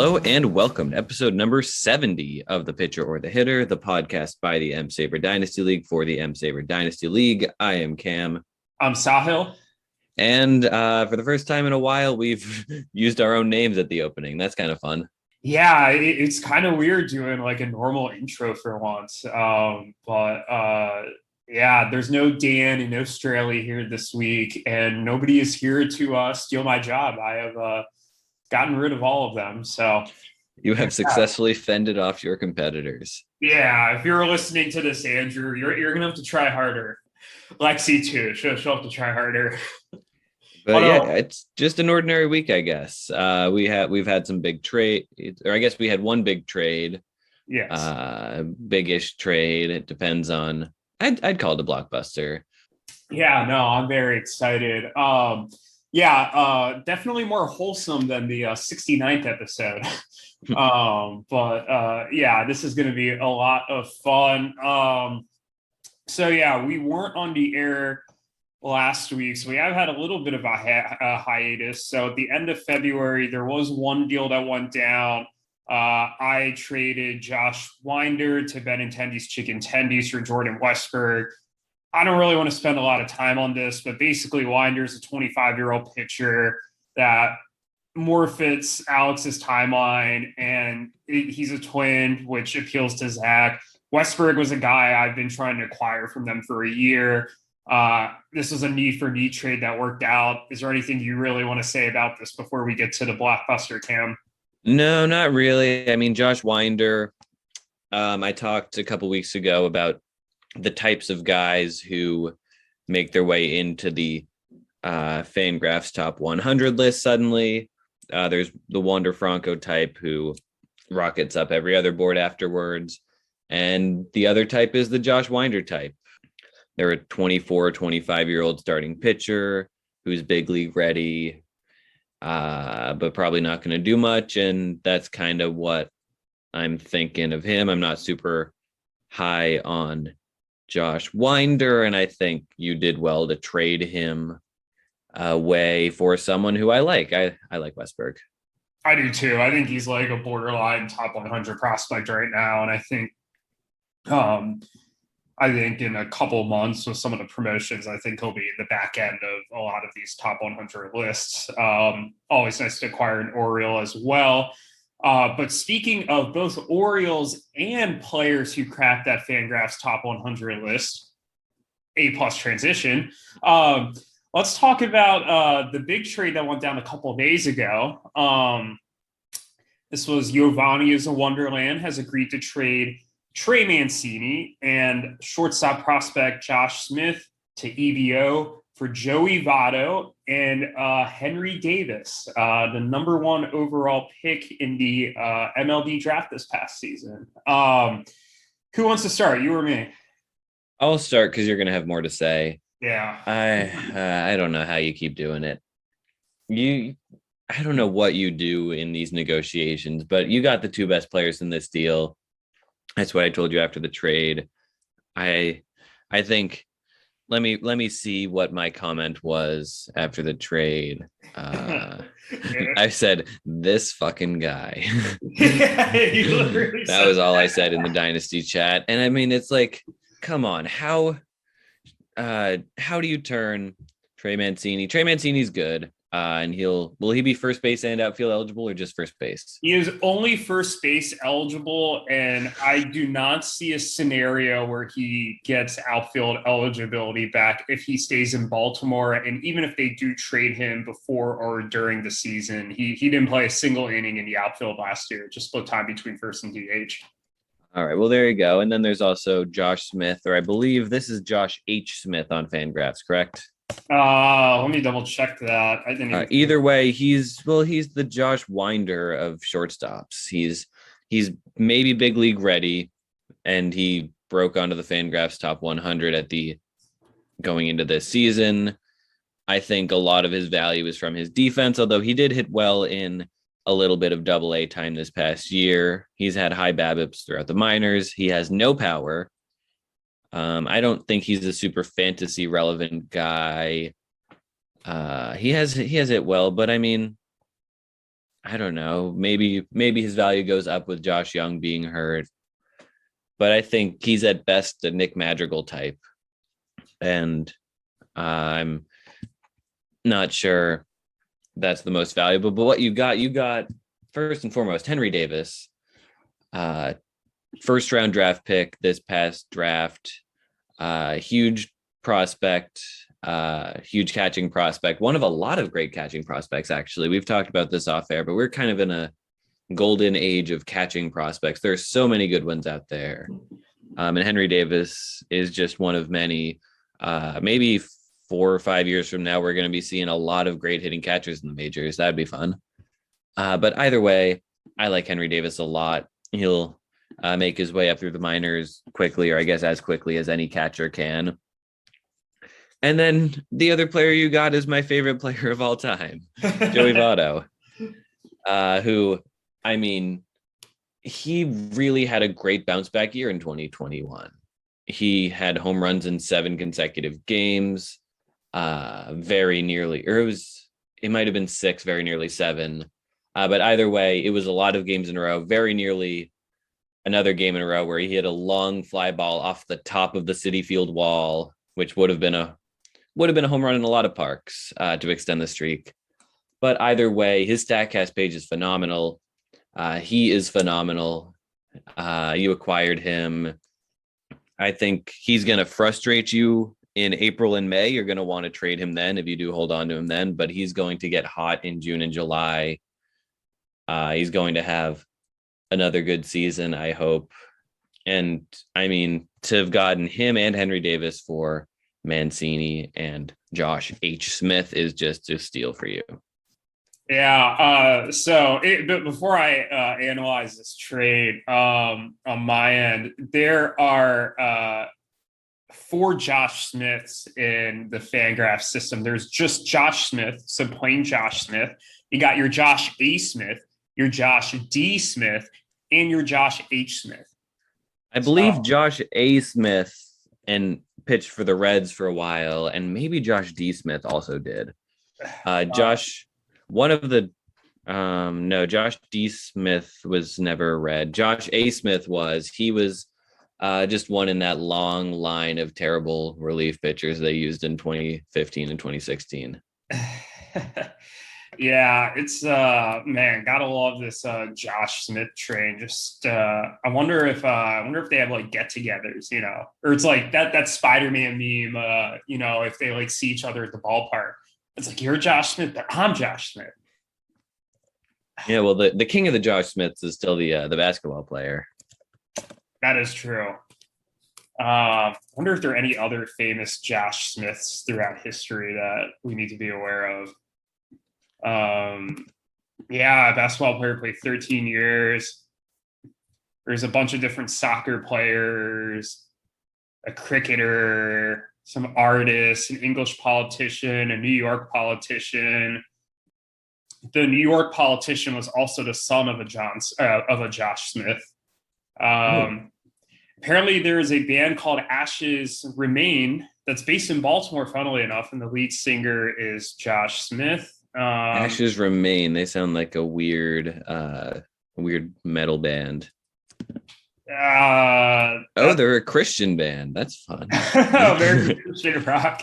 Hello and welcome to episode number 70 of The Pitcher or the Hitter, the podcast by the M-SABR Dynasty League for the M-SABR Dynasty League. I am Cam. I'm Sahil. And for the first time in a while, we've used our own names at the opening. That's kind of fun. Yeah, it's kind of weird doing like a normal intro for once. Yeah, there's no Dan and no Straley here this week, and nobody is here to steal my job. I have gotten rid of all of them. So you have successfully fended off your competitors. Yeah, if you're listening to this, Andrew, you're gonna have to try harder. Lexi too. She'll have to try harder. But yeah, it's just an ordinary week, I guess. We've had some big trade, or I guess we had one big trade. Yes. Big-ish trade. It depends on. I'd call it a blockbuster. Yeah, no, I'm very excited. Definitely more wholesome than the 69th episode. Yeah, this is going to be a lot of fun. We weren't on the air last week, so we have had a little bit of a hiatus. So at the end of February, there was one deal that went down. I traded Josh Winder to Benintendi's Chicken Tendies for Jordan Westburg. I don't really want to spend a lot of time on this, but basically Winder's a 25-year-old pitcher that more fits Alex's timeline, and he's a twin, which appeals to Zach. Westburg was a guy I've been trying to acquire from them for a year. This was a need-for-need trade that worked out. Is there anything you really want to say about this before we get to the blockbuster, Cam? No, not really. I mean, Josh Winder, I talked a couple weeks ago about the types of guys who make their way into the Fangraphs top 100 list suddenly. There's the Wander Franco type who rockets up every other board afterwards. And the other type is the Josh Winder type. They're a 24, 25-year-old starting pitcher who's big league ready, but probably not going to do much. And that's kind of what I'm thinking of him. I'm not super high on Josh Winder, and I think you did well to trade him away for someone who I like. I like Westburg. I do too. I think he's like a borderline top 100 prospect right now, and I think in a couple months with some of the promotions, I think he'll be in the back end of a lot of these top 100 lists. Always nice to acquire an Oriole as well. But speaking of both Orioles and players who cracked that Fangraphs top 100 list, A+ transition, let's talk about the big trade that went down a couple of days ago. This was Giovanni is a Wonderland has agreed to trade Trey Mancini and shortstop prospect Josh Smith to EVO for Joey Votto and Henry Davis, the number one overall pick in the MLB draft this past season. Who wants to start, you or me? I'll start because you're going to have more to say. Yeah. I don't know how you keep doing it. I don't know what you do in these negotiations, but you got the two best players in this deal. That's what I told you after the trade. I think let me see what my comment was after the trade. I said, this fucking guy. That was all I said in the Dynasty chat. And I mean, it's like, come on, how do you turn Trey Mancini? Trey Mancini's good. And will he be first base and outfield eligible or just first base? He is only first base eligible, and I do not see a scenario where he gets outfield eligibility back if he stays in Baltimore. And even if they do trade him before or during the season, he didn't play a single inning in the outfield last year, just split time between first and DH. All right, well, there you go. And then there's also Josh Smith, or I believe this is Josh H. Smith on Fangraphs, correct? Let me double check that. I didn't. Either way, he's the Josh Winder of shortstops. He's maybe big league ready, and he broke onto the Fangraphs top 100 going into this season. I think a lot of his value is from his defense, although he did hit well in a little bit of AA time this past year. He's had high BABIPs throughout the minors. He has no power. I don't think he's a super fantasy relevant guy. He has it well, but I mean, I don't know. Maybe his value goes up with Josh Young being hurt, but I think he's at best a Nick Madrigal type, and I'm not sure that's the most valuable. But what you got first and foremost Henry Davis, first round draft pick this past draft, huge prospect, huge catching prospect, one of a lot of great catching prospects. Actually, we've talked about this off air, but we're kind of in a golden age of catching prospects. There's so many good ones out there. And Henry Davis is just one of many. Maybe 4 or 5 years from now, we're going to be seeing a lot of great hitting catchers in the majors. That'd be fun. But either way, I like Henry Davis a lot. He'll make his way up through the minors quickly, or I guess as quickly as any catcher can. And then the other player you got is my favorite player of all time, Joey Votto, who, I mean, he really had a great bounce back year in 2021. He had home runs in 7 consecutive games, very nearly, or it might have been 6, very nearly 7. But either way, it was a lot of games in a row, very nearly another game in a row where he hit a long fly ball off the top of the Citi Field wall, which would have been a home run in a lot of parks to extend the streak. But either way, his StatCast page is phenomenal. He is phenomenal. You acquired him. I think he's going to frustrate you in April and May. You're going to want to trade him then if you do hold on to him then, but he's going to get hot in June and July. He's going to have another good season, I hope. And I mean, to have gotten him and Henry Davis for Mancini and Josh H. Smith is just a steal for you. Yeah. But before I analyze this trade on my end, there are 4 Josh Smiths in the Fangraph system. There's just Josh Smith, so plain Josh Smith. You got your Josh A. Smith, your Josh D. Smith, and your Josh H. Smith. I believe Josh A. Smith and pitched for the Reds for a while, and maybe Josh D. Smith also did. Josh D. Smith was never a Red. Josh A. Smith was. He was just one in that long line of terrible relief pitchers they used in 2015 and 2016. Yeah, it's man, gotta love this Josh Smith train. Just I wonder if they have like get-togethers, or it's like that Spider-Man meme, if they like see each other at the ballpark. It's like, you're Josh Smith, but I'm Josh Smith. Yeah, well, the king of the Josh Smiths is still the basketball player. That is true. I wonder if there are any other famous Josh Smiths throughout history that we need to be aware of. Yeah, basketball player, played 13 years. There's a bunch of different soccer players, a cricketer, some artists, an English politician, a New York politician. The New York politician was also the son of a Josh Smith. Apparently there is a band called Ashes Remain that's based in Baltimore, funnily enough, and the lead singer is Josh Smith. Ashes Remain. They sound like a weird metal band. They're a Christian band. That's fun. American Christian rock.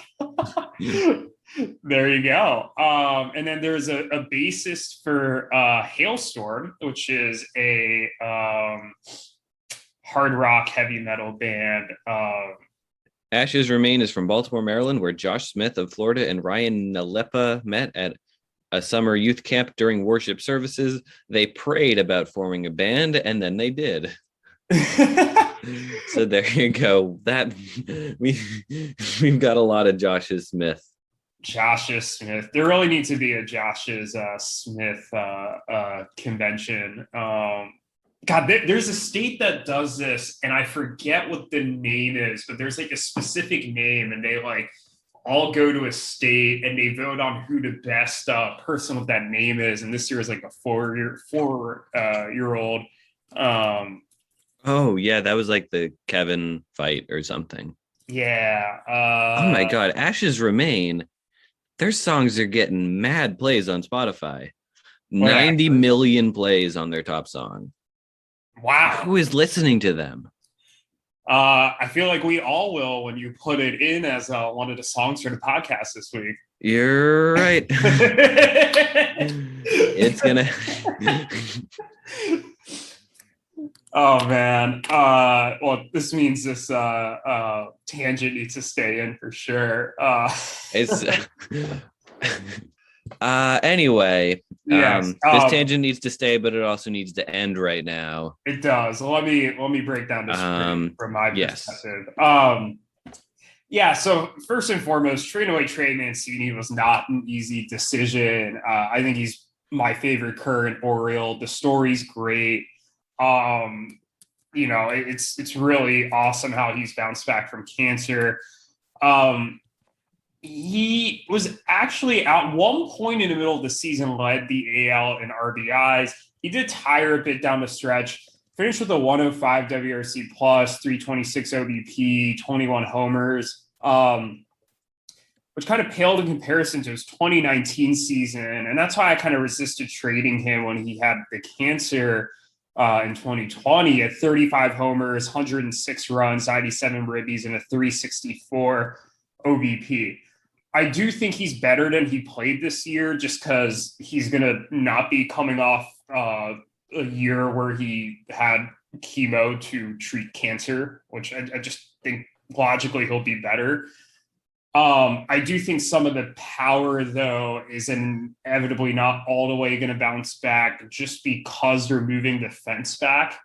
There you go. And then there's a bassist for Hailstorm, which is a hard rock heavy metal band. Ashes Remain is from Baltimore, Maryland, where Josh Smith of Florida and Ryan Nalepa met at a summer youth camp during worship services. They prayed about forming a band, and then they did. So there you go. That we've got a lot of Josh's Smith. Josh's Smith. There really needs to be a Josh's Smith convention. God, there's a state that does this, and I forget what the name is, but there's like a specific name, and they like all go to a state and they vote on who the best person with that name is. And this year is like a 4-year-old. Oh yeah, that was like the Kevin fight or something. Yeah. Oh my God, Ashes Remain. Their songs are getting mad plays on Spotify. 90 million plays on their top song. Wow. Who is listening to them? I feel like we all will when you put it in as one of the songs for the podcast this week. You're right. It's gonna. Oh man. Well, this means this tangent needs to stay in for sure. It's anyway. Yes. This tangent needs to stay, but it also needs to end right now. It does. Let me break down this from my perspective. Yeah, so first and foremost, trading away Trey Mancini was not an easy decision. I think he's my favorite current Oriole. The story's great. It's really awesome how he's bounced back from cancer. He was actually at one point in the middle of the season led the AL in RBIs. He did tire a bit down the stretch. Finished with a 105 WRC plus, 326 OBP, 21 homers, which kind of paled in comparison to his 2019 season. And that's why I kind of resisted trading him when he had the cancer in 2020 at 35 homers, 106 runs, 97 ribbies, and a 364 OBP. I do think he's better than he played this year just because he's going to not be coming off a year where he had chemo to treat cancer, which I just think logically he'll be better. I do think some of the power, though, is inevitably not all the way going to bounce back just because they're moving the fence back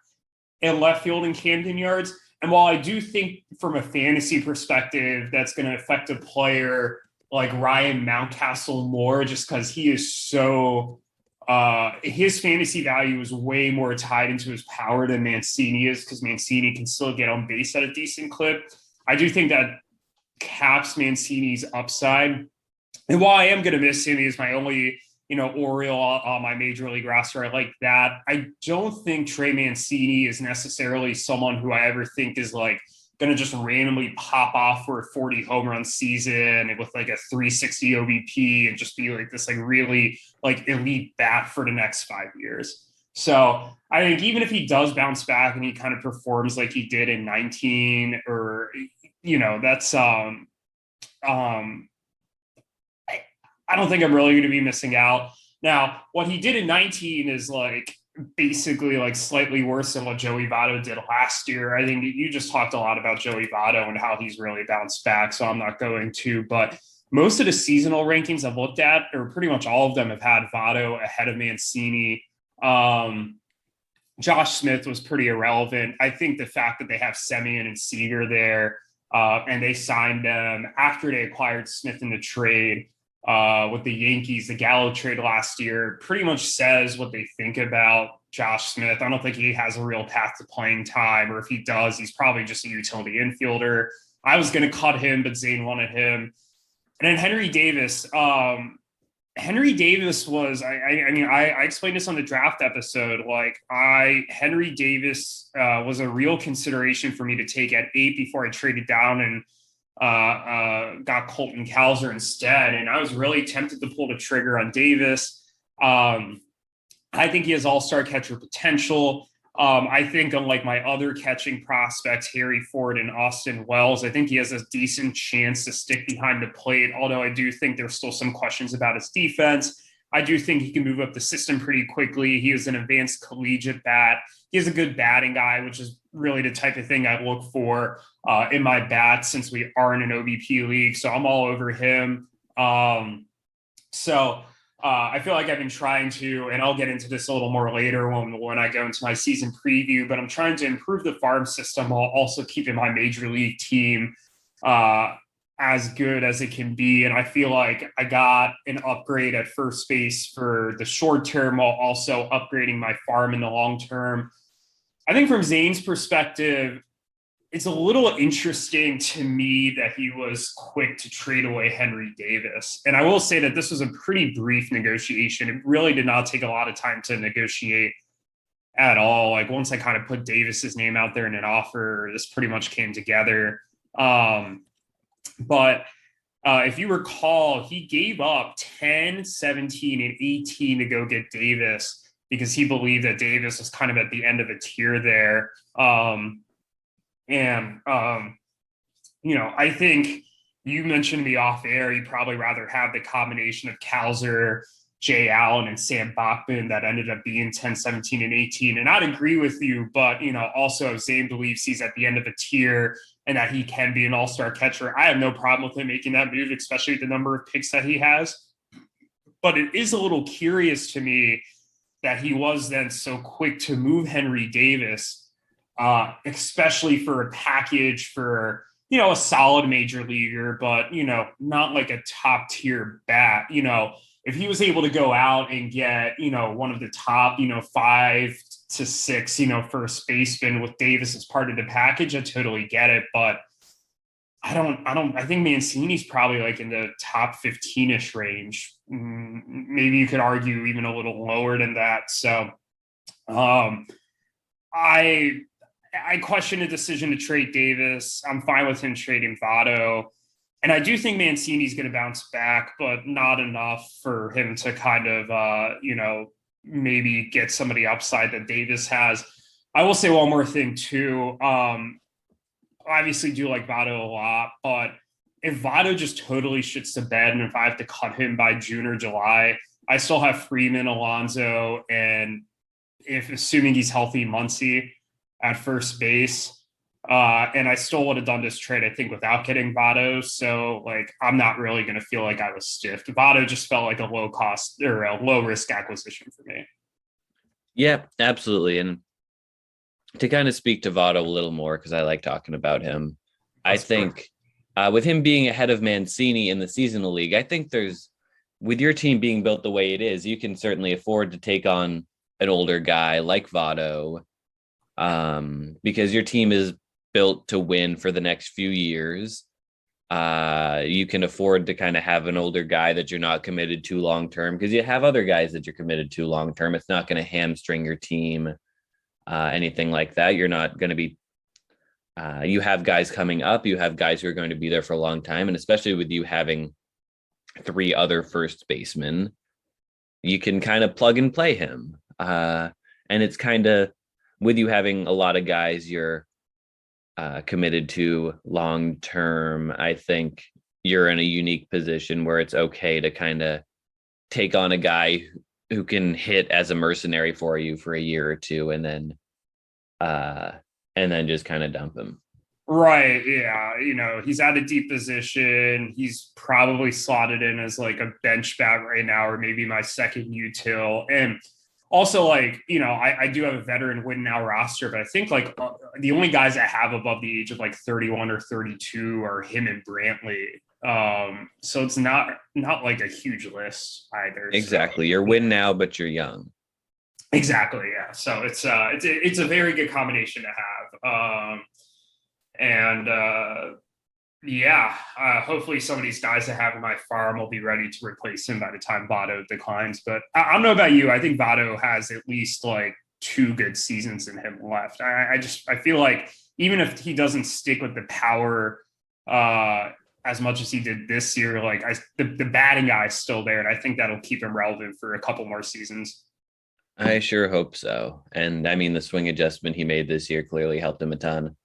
in left field and Camden Yards. And while I do think from a fantasy perspective, that's going to affect a player like Ryan Mountcastle more just because he is so his fantasy value is way more tied into his power than Mancini is because Mancini can still get on base at a decent clip. I do think that caps Mancini's upside. And while I am going to miss him, he's my only, Oriole on my major league roster. I like that. I don't think Trey Mancini is necessarily someone who I ever think is like going to just randomly pop off for a 40 home run season with like a 360 OBP and just be like this like really like elite bat for the next 5 years. So I think even if he does bounce back and he kind of performs like he did in 19 or, that's I don't think I'm really going to be missing out. Now, what he did in 19 is like basically like slightly worse than what Joey Votto did last year. I think you just talked a lot about Joey Votto and how he's really bounced back, so I'm not going to. But most of the seasonal rankings I've looked at, or pretty much all of them, have had Votto ahead of Mancini. Josh Smith was pretty irrelevant. I think the fact that they have Semien and Seager there, and they signed them after they acquired Smith in the trade with the Yankees, the Gallo trade last year, pretty much says what they think about Josh Smith. I don't think he has a real path to playing time, or if he does, he's probably just a utility infielder. I was going to cut him, but Zane wanted him. And then Henry Davis. Henry Davis was, I explained this on the draft episode. Henry Davis was a real consideration for me to take at 8 before I traded down and got Colton Cowser instead. And I was really tempted to pull the trigger on Davis. I think he has all-star catcher potential. I think unlike my other catching prospects, Harry Ford and Austin Wells, I think he has a decent chance to stick behind the plate. Although I do think there's still some questions about his defense. I do think he can move up the system pretty quickly. He is an advanced collegiate bat. He is a good batting guy, which is really the type of thing I look for in my bats since we are in an OBP league. So I'm all over him. I feel like I've been trying to, and I'll get into this a little more later when I go into my season preview, but I'm trying to improve the farm system while also keeping my major league team as good as it can be. And I feel like I got an upgrade at first base for the short term while also upgrading my farm in the long term. I think from Zane's perspective, it's a little interesting to me that he was quick to trade away Henry Davis. And I will say that this was a pretty brief negotiation. It really did not take a lot of time to negotiate at all. Like once I kind of put Davis's name out there in an offer, this pretty much came together. But If you recall, he gave up 10, 17, and 18 to go get Davis because he believed that Davis was kind of at the end of the tier there. I think you mentioned me off air. You'd probably rather have the combination of Kalzer, Jay Allen, and Sam Bachman that ended up being 10, 17, and 18. And I'd agree with you, but, also Zane believes he's at the end of a tier and that he can be an all-star catcher. I have no problem with him making that move, especially with the number of picks that he has. But it is a little curious to me that he was then so quick to move Henry Davis, especially for a package for, a solid major leaguer, but, not like a top tier bat. If he was able to go out and get, one of the top, 5 to 6, first baseman with Davis as part of the package, I totally get it. But I think Mancini's probably like in the top 15-ish range. Maybe you could argue even a little lower than that. So I question the decision to trade Davis. I'm fine with him trading Votto. And I do think Mancini's going to bounce back, but not enough for him to kind of, maybe get somebody upside that Davis has. I will say one more thing too. Obviously do like Votto a lot, but if Votto just totally shits the bed and if I have to cut him by June or July, I still have Freeman, Alonso, and if assuming he's healthy, Muncy at first base. And I still would have done this trade, I think, without getting Votto. So, I'm not really going to feel like I was stiffed. Votto just felt like a low cost or a low risk acquisition for me. Yeah, absolutely. And to kind of speak to Votto a little more, because I like talking about him, I think with him being ahead of Mancini in the seasonal league, I think with your team being built the way it is, you can certainly afford to take on an older guy like Votto, because your team is built to win for the next few years. You can afford to kind of have an older guy that you're not committed to long term, because you have other guys that you're committed to long term. It's not going to hamstring your team, anything like that. You're not going to be you have guys coming up, you have guys who are going to be there for a long time, and especially with you having 3 other first basemen, you can kind of plug and play him, and it's kind of, with you having a lot of guys you're committed to long term, I think you're in a unique position where it's okay to kind of take on a guy who can hit as a mercenary for you for a year or two, and then just kind of dump him. Right. Yeah. He's at a deep position. He's probably slotted in as like a bench bat right now, or maybe my second util. And also, I do have a veteran win now roster, but I think the only guys I have above the age of 31 or 32 are him and Brantley. So it's not like a huge list either. Exactly. So. You're win now, but you're young. Exactly. Yeah. So it's a very good combination to have. Hopefully some of these guys I have in my farm will be ready to replace him by the time Votto declines. But I don't know about you. I think Votto has at least 2 good seasons in him left. I feel like even if he doesn't stick with the power as much as he did this year, the batting guy is still there, and I think that'll keep him relevant for a couple more seasons. I sure hope so. And I mean, the swing adjustment he made this year clearly helped him a ton.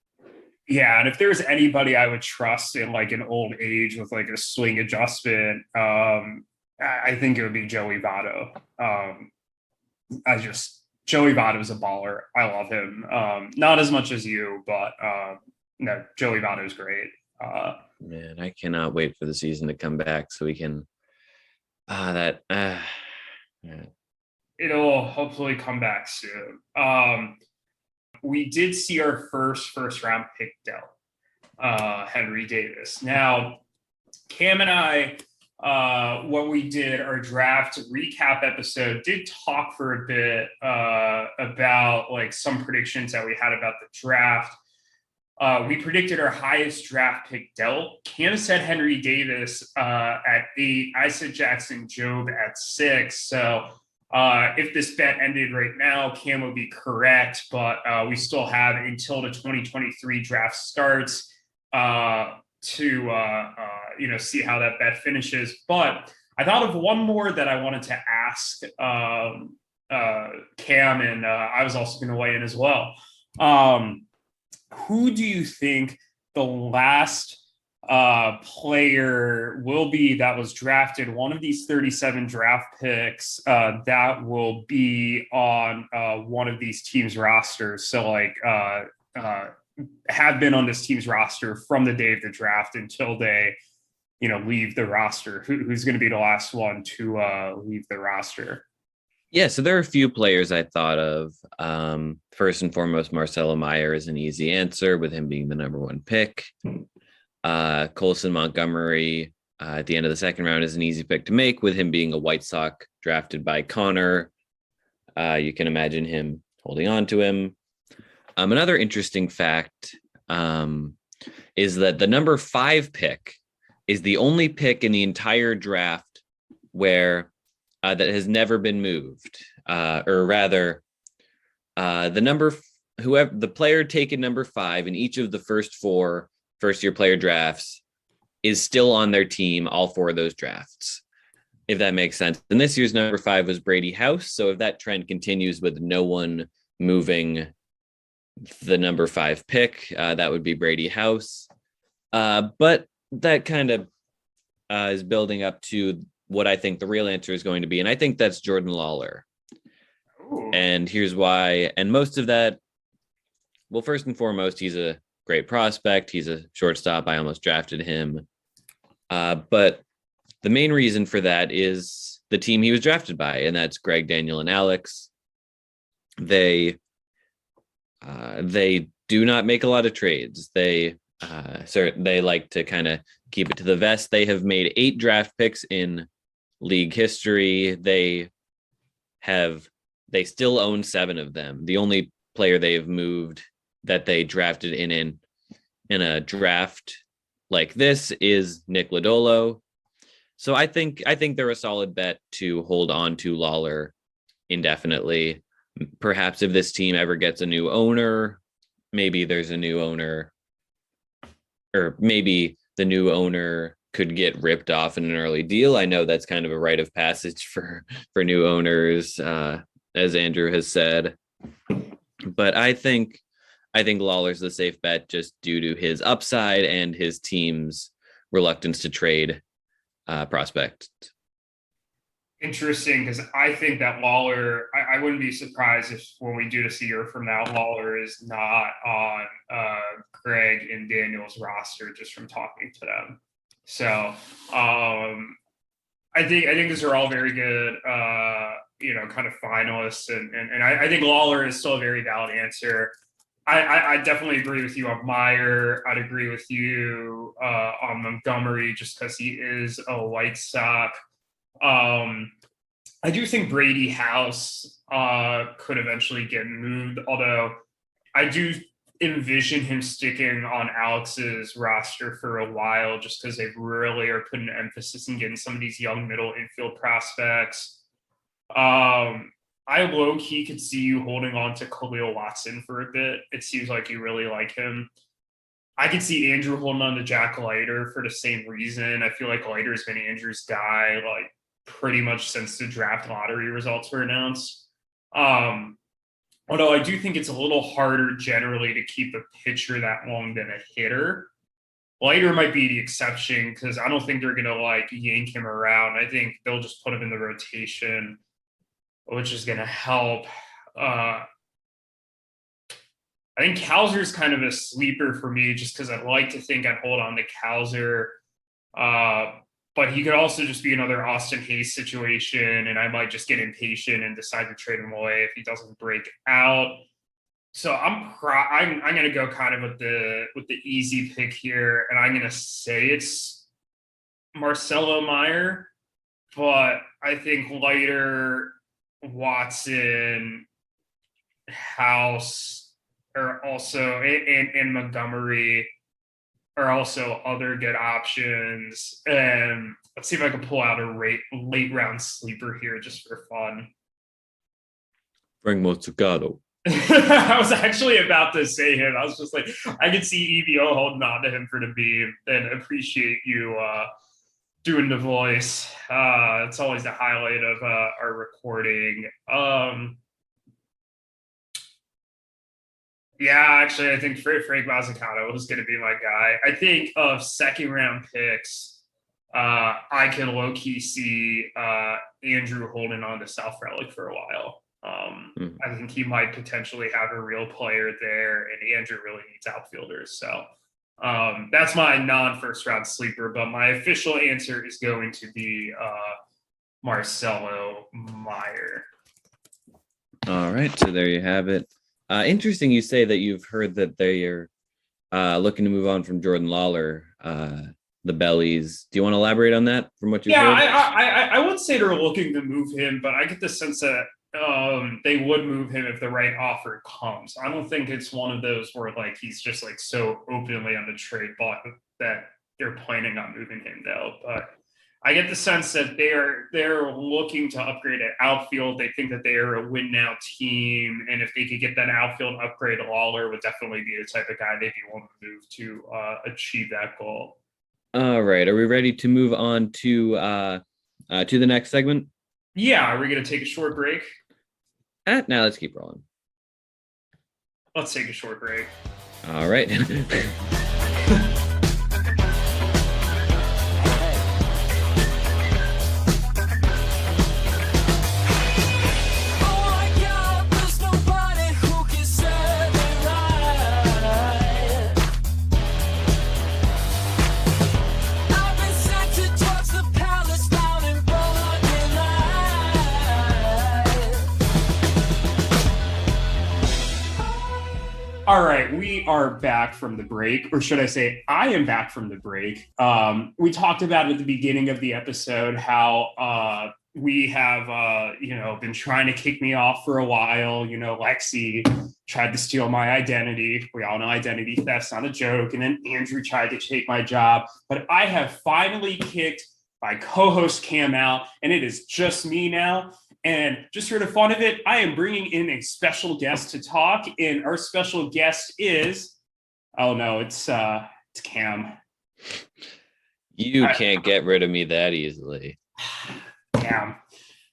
Yeah, and if there's anybody I would trust in an old age with a swing adjustment, I think it would be Joey Votto. Joey Votto is a baller. I love him. Not as much as you, but no, Joey Votto is great. Man, I cannot wait for the season to come back so we can. Yeah. It'll hopefully come back soon. We did see our first round pick dealt, Henry Davis. Now, Cam and I, when we did our draft recap episode, did talk for a bit about some predictions that we had about the draft. We predicted our highest draft pick dealt. Cam said Henry Davis at 8. I said Jackson Jobe at 6. So if this bet ended right now, Cam would be correct, but we still have until the 2023 draft starts to see how that bet finishes. But I thought of one more that I wanted to ask Cam, and I was also going to weigh in as well. Who do you think the last player will be that was drafted, one of these 37 draft picks that will be on one of these teams' rosters? So like have been on this team's roster from the day of the draft until they leave the roster. Who's going to be the last one to leave the roster? Yeah, so there are a few players I thought of. First and foremost, Marcelo Meyer is an easy answer with him being the number one pick. Colson Montgomery at the end of the second round is an easy pick to make with him being a White Sox drafted by Connor. You can imagine him holding on to him. Another interesting fact is that the number 5 pick is the only pick in the entire draft where that has never been moved, or rather, the player taken number 5 in each of the first 4 first-year player drafts is still on their team all 4 of those drafts, if that makes sense. And this year's number 5 was Brady House. So if that trend continues with no one moving the number 5 pick, that would be Brady House. But that kind of is building up to what I think the real answer is going to be. And I think that's Jordan Lawler. Ooh. And here's why. And most of that, well, first and foremost, he's a great prospect. He's a shortstop. I almost drafted him. But the main reason for that is the team he was drafted by, and that's Greg, Daniel, and Alex. They do not make a lot of trades. They like to kind of keep it to the vest. They have made 8 draft picks in league history. They still own 7 of them. The only player they've moved that they drafted in a draft like this is Nick Lodolo. So I think they're a solid bet to hold on to Lawler indefinitely. Perhaps if this team ever gets a new owner, maybe there's a new owner, or maybe the new owner could get ripped off in an early deal. I know that's kind of a rite of passage for new owners, as Andrew has said. But I think Lawler's the safe bet just due to his upside and his team's reluctance to trade prospects. Interesting, because I think that Lawler, I wouldn't be surprised if when we do this a year from now, Lawler is not on Greg and Daniel's roster just from talking to them. So I think these are all very good, kind of finalists, and I think Lawler is still a very valid answer. I definitely agree with you on Meyer. I'd agree with you on Montgomery just because he is a White Sox. I do think Brady House could eventually get moved, although I do envision him sticking on Alex's roster for a while just because they really are putting emphasis in getting some of these young middle infield prospects. I low-key could see you holding on to Khalil Watson for a bit. It seems like you really like him. I could see Andrew holding on to Jack Leiter for the same reason. I feel like Leiter's been Andrew's guy, like, pretty much since the draft lottery results were announced. Although I do think it's a little harder generally to keep a pitcher that long than a hitter. Leiter might be the exception because I don't think they're going to, yank him around. I think they'll just put him in the rotation, which is going to help. I think Cowser is kind of a sleeper for me just because I'd like to think I'd hold on to Cowser. But he could also just be another Austin Hayes situation, and I might just get impatient and decide to trade him away if he doesn't break out. So I'm going to go kind of with the easy pick here, and I'm going to say it's Marcelo Meyer, but I think Leiter, Watson, House are also, and Montgomery are also other good options. And let's see if I can pull out a late round sleeper here just for fun. Frank Mozzucato. I was actually about to say him. I was just like, I could see EVO holding on to him for the meme, and appreciate you doing the voice. It's always the highlight of our recording. Yeah, actually, I think Frank Mazzucato was going to be my guy. I think of second round picks, I can low key see Andrew holding on to South Relic for a while. I think he might potentially have a real player there, and Andrew really needs outfielders. So that's my non-first round sleeper, but my official answer is going to be Marcelo Meyer. All right, so there you have it. Interesting you say that you've heard that they are looking to move on from Jordan Lawler, the Bellies. Do you want to elaborate on that from what you've heard? I would say they're looking to move him, but I get the sense that they would move him if the right offer comes. I don't think it's one of those where like he's just like so openly on the trade block that they're planning on moving him though. But I get the sense that they're looking to upgrade at outfield. They think that they are a win now team, and if they could get that outfield upgrade, Lawler would definitely be the type of guy they'd be willing to move to achieve that goal. All right, are we ready to move on to the next segment? Yeah, are we going to take a short break? Now let's keep rolling. Let's take a short break. All right. All right, we are back from the break, or should I say, I am back from the break. We talked about at the beginning of the episode how we have, been trying to kick me off for a while. You know, Lexi tried to steal my identity. We all know identity theft's not a joke. And then Andrew tried to take my job. But I have finally kicked my co-host Cam out, and it is just me now. And just for the fun of it, I am bringing in a special guest to talk. And our special guest is, it's Cam. You can't get rid of me that easily. Cam.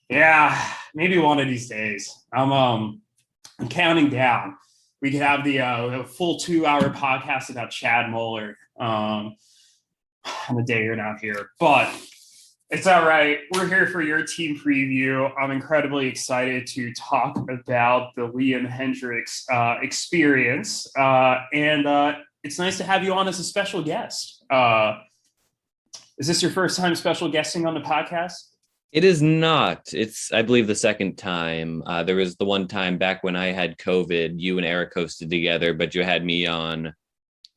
Yeah, maybe one of these days. I'm counting down. We could have the full 2-hour podcast about Chad Muller on the day you're not here. But it's all right. We're here for your team preview. I'm incredibly excited to talk about the Liam Hendriks experience. And it's nice to have you on as a special guest. Is this your first time special guesting on the podcast? It is not. It's, I believe, the second time. There was the one time back when I had COVID, you and Eric hosted together, but you had me on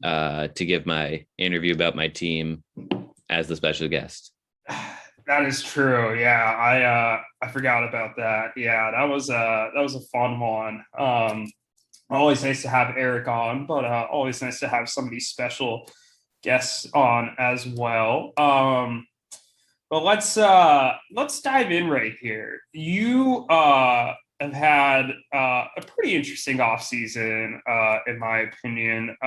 to give my interview about my team as the special guest. That is true. Yeah, I forgot about that. Yeah, that was a fun one. Always nice to have Eric on, but always nice to have some of these special guests on as well. But let's dive in right here. You have had a pretty interesting offseason, in my opinion.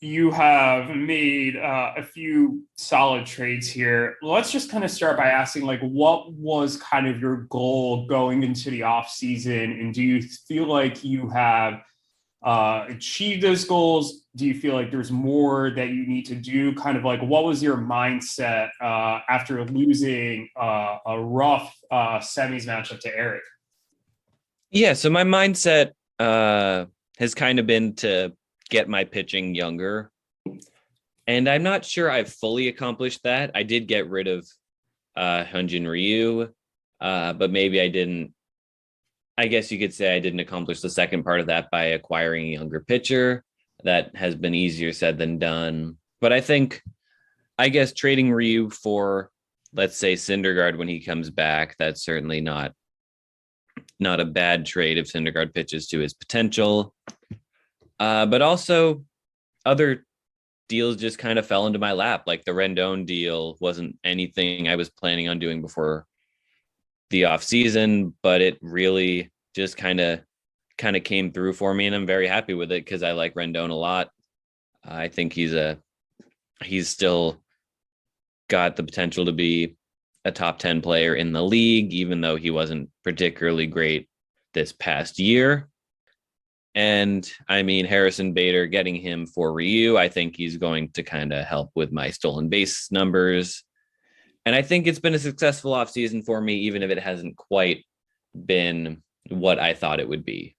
You have made a few solid trades here. Let's just kind of start by asking, like, what was kind of your goal going into the offseason? And do you feel like you have achieved those goals? Do you feel like there's more that you need to do? Kind of like, what was your mindset after losing a rough semis matchup to Eric? Yeah, so my mindset has kind of been to get my pitching younger. And I'm not sure I've fully accomplished that. I did get rid of Hyunjin Ryu, but maybe I didn't. I guess you could say I didn't accomplish the second part of that by acquiring a younger pitcher. That has been easier said than done. But I guess trading Ryu for, let's say, Syndergaard when he comes back, that's certainly not a bad trade if Syndergaard pitches to his potential. But also other deals just kind of fell into my lap. Like the Rendon deal wasn't anything I was planning on doing before the off season, but it really just kind of kind of came through for me, and I'm very happy with it because I like Rendon a lot. I think he's still got the potential to be a top 10 player in the league, even though he wasn't particularly great this past year. And I mean, Harrison Bader, getting him for Ryu, I think he's going to kind of help with my stolen base numbers. And I think it's been a successful offseason for me, even if it hasn't quite been what I thought it would be.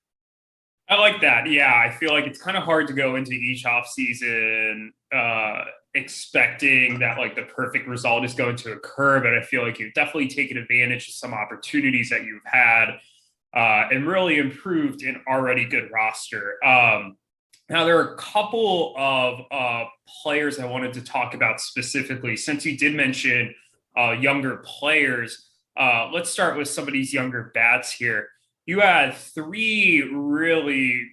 I like that. Yeah, I feel like it's kind of hard to go into each offseason expecting that like the perfect result is going to occur, but I feel like you've definitely taken advantage of some opportunities that you've had and really improved an already good roster. Now, there are a couple of players I wanted to talk about specifically. Since you did mention younger players, let's start with some of these younger bats here. You had three really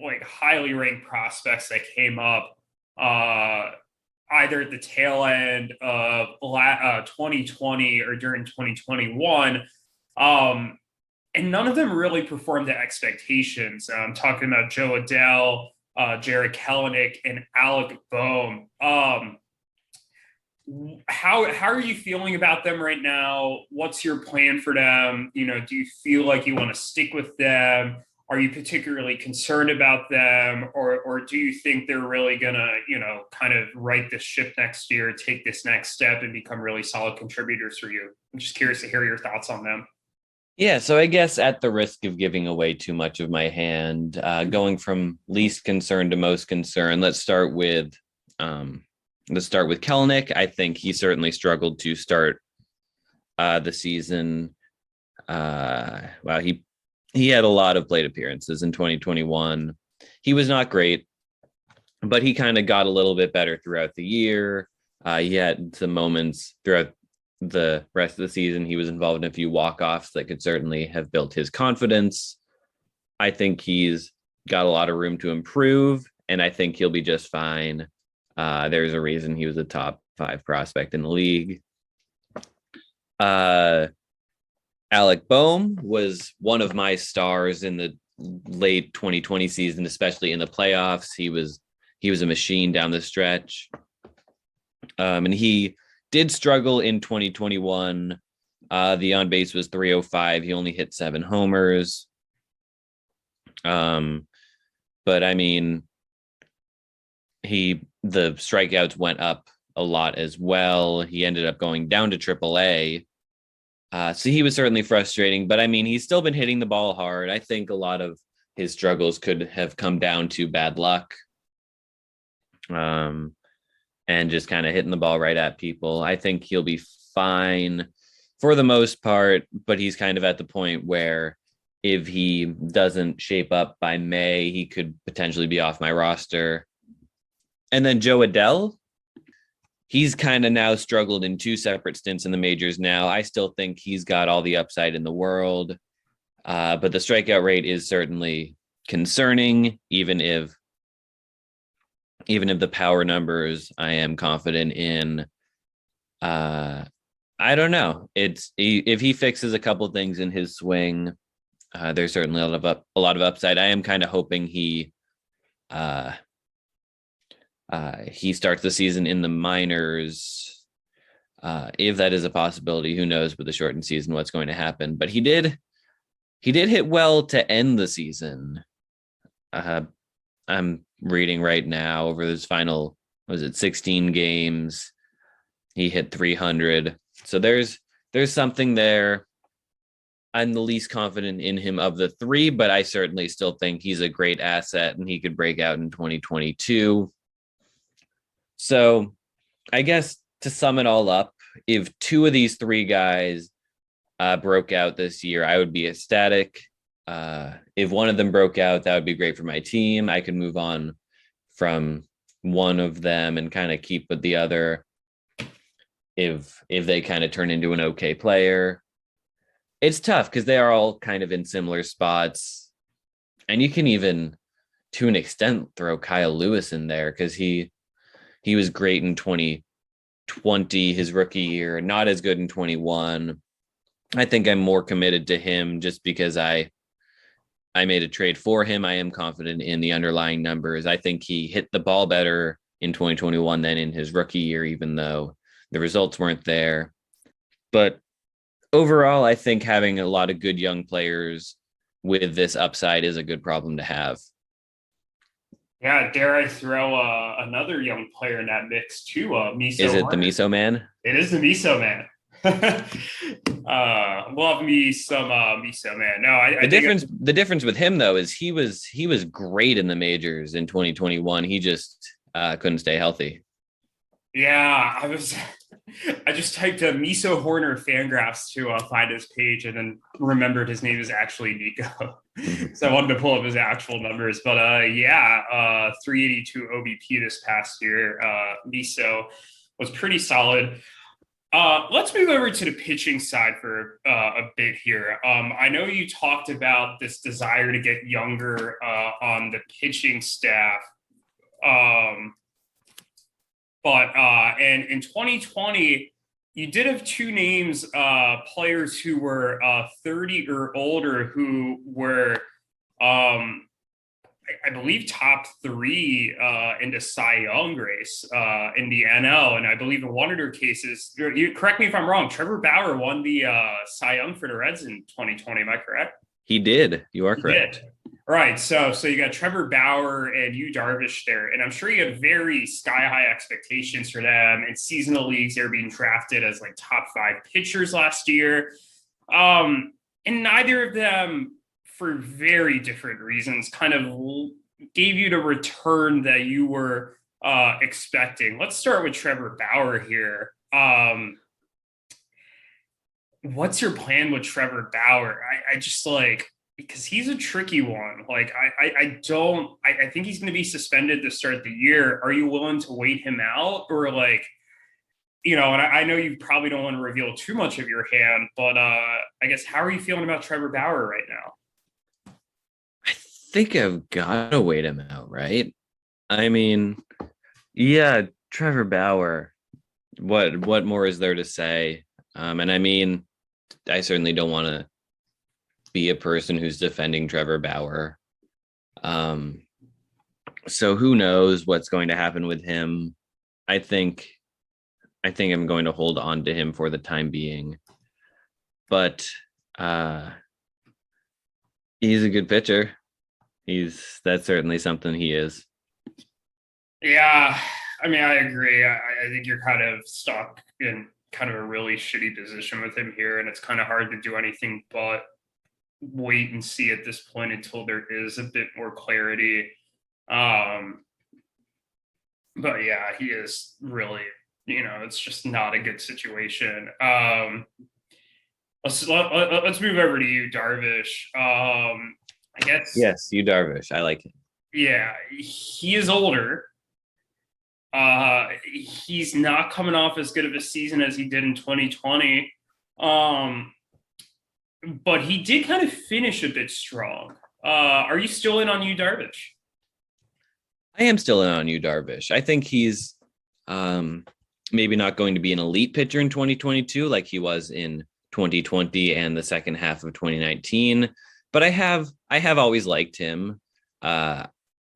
like highly ranked prospects that came up either at the tail end of 2020 or during 2021. And none of them really performed to expectations. I'm talking about Joe Adell, Jared Kelenic, and Alec Bohm. How are you feeling about them right now? What's your plan for them? You know, do you feel like you want to stick with them? Are you particularly concerned about them, or do you think they're really gonna, you know, kind of right the ship next year, take this next step, and become really solid contributors for you? I'm just curious to hear your thoughts on them. Yeah, so I guess at the risk of giving away too much of my hand, going from least concern to most concern, let's start with Kelenic. I think he certainly struggled to start the season. Wow, he had a lot of plate appearances in 2021. He was not great, but he kind of got a little bit better throughout the year. He had some moments throughout the rest of the season. He was involved in a few walk-offs that could certainly have built his confidence. I think he's got a lot of room to improve, and I think he'll be just fine. There's a reason he was a top 5 prospect in the league. Alec Bohm was one of my stars in the late 2020 season, especially in the playoffs. He was a machine down the stretch. And he did struggle in 2021. The on base was 305. He only hit 7 homers. But I mean, the strikeouts went up a lot as well. He ended up going down to AAA. So he was certainly frustrating, but I mean, he's still been hitting the ball hard. I think a lot of his struggles could have come down to bad luck. And just kind of hitting the ball right at people. I think he'll be fine for the most part, but he's kind of at the point where if he doesn't shape up by May, he could potentially be off my roster. And then Joe Adell, he's kind of now struggled in 2 separate stints in the majors now. I still think he's got all the upside in the world, but the strikeout rate is certainly concerning, even if the power numbers I am confident in. I don't know. If he fixes a couple things in his swing, there's certainly a lot of upside. I am kind of hoping he starts the season in the minors. If that is a possibility, who knows with the shortened season what's going to happen. But he did hit well to end the season. I'm reading right now over his final, 16 games, he hit 300. So there's something there. I'm the least confident in him of the 3, but I certainly still think he's a great asset and he could break out in 2022. So I guess to sum it all up, if 2 of these 3 guys broke out this year, I would be ecstatic. If one of them broke out, that would be great for my team. I could move on from one of them and kind of keep with the other if they kind of turn into an okay player. It's tough because they are all kind of in similar spots. And you can even, to an extent, throw Kyle Lewis in there because he was great in 2020, his rookie year, not as good in 21. I think I'm more committed to him just because I I made a trade for him. I am confident in the underlying numbers. I think he hit the ball better in 2021 than in his rookie year, even though the results weren't there. But overall, I think having a lot of good young players with this upside is a good problem to have. Yeah, dare I throw another young player in that mix too? Miso. Is it the Miso Man? It is the Miso Man. Love me some Miso Man. No, The difference with him though is he was great in the majors in 2021. He just couldn't stay healthy. Yeah, I just typed a Miso Horner Fangraphs to find his page, and then remembered his name is actually Nico. So I wanted to pull up his actual numbers. But 382 OBP this past year. Miso was pretty solid. Let's move over to the pitching side for a bit here. I know you talked about this desire to get younger on the pitching staff. And in 2020, you did have two names, players who were 30 or older who were, I believe, top three in the Cy Young race in the NL. And I believe in one of their cases, you correct me if I'm wrong, Trevor Bauer won the Cy Young for the Reds in 2020. Am I correct? He did. You are correct. Right. So you got Trevor Bauer and Yu Darvish there. And I'm sure you have very sky-high expectations for them. In seasonal leagues, they're being drafted as like top 5 pitchers last year. And neither of them, for very different reasons, kind of gave you the return that you were expecting. Let's start with Trevor Bauer here. What's your plan with Trevor Bauer? I just because he's a tricky one. I think he's going to be suspended to start the year. Are you willing to wait him out, or and I know you probably don't want to reveal too much of your hand, but I guess, how are you feeling about Trevor Bauer right now? I think I've got to wait him out, right? I mean, yeah, Trevor Bauer, what more is there to say? And I mean, I certainly don't want to be a person who's defending Trevor Bauer. So who knows what's going to happen with him? I think I'm going to hold on to him for the time being. But he's a good pitcher. That's certainly something he is. Yeah, I mean, I agree. I think you're kind of stuck in kind of a really shitty position with him here, and it's kind of hard to do anything but wait and see at this point until there is a bit more clarity. But yeah, he is really, it's just not a good situation. Let's move over to you, Darvish. I guess. Yes, you Darvish. I like him. Yeah, he is older. He's not coming off as good of a season as he did in 2020. But he did kind of finish a bit strong. Are you still in on Yu Darvish? I am still in on Yu Darvish. I think he's maybe not going to be an elite pitcher in 2022 like he was in 2020 and the second half of 2019. But I have always liked him.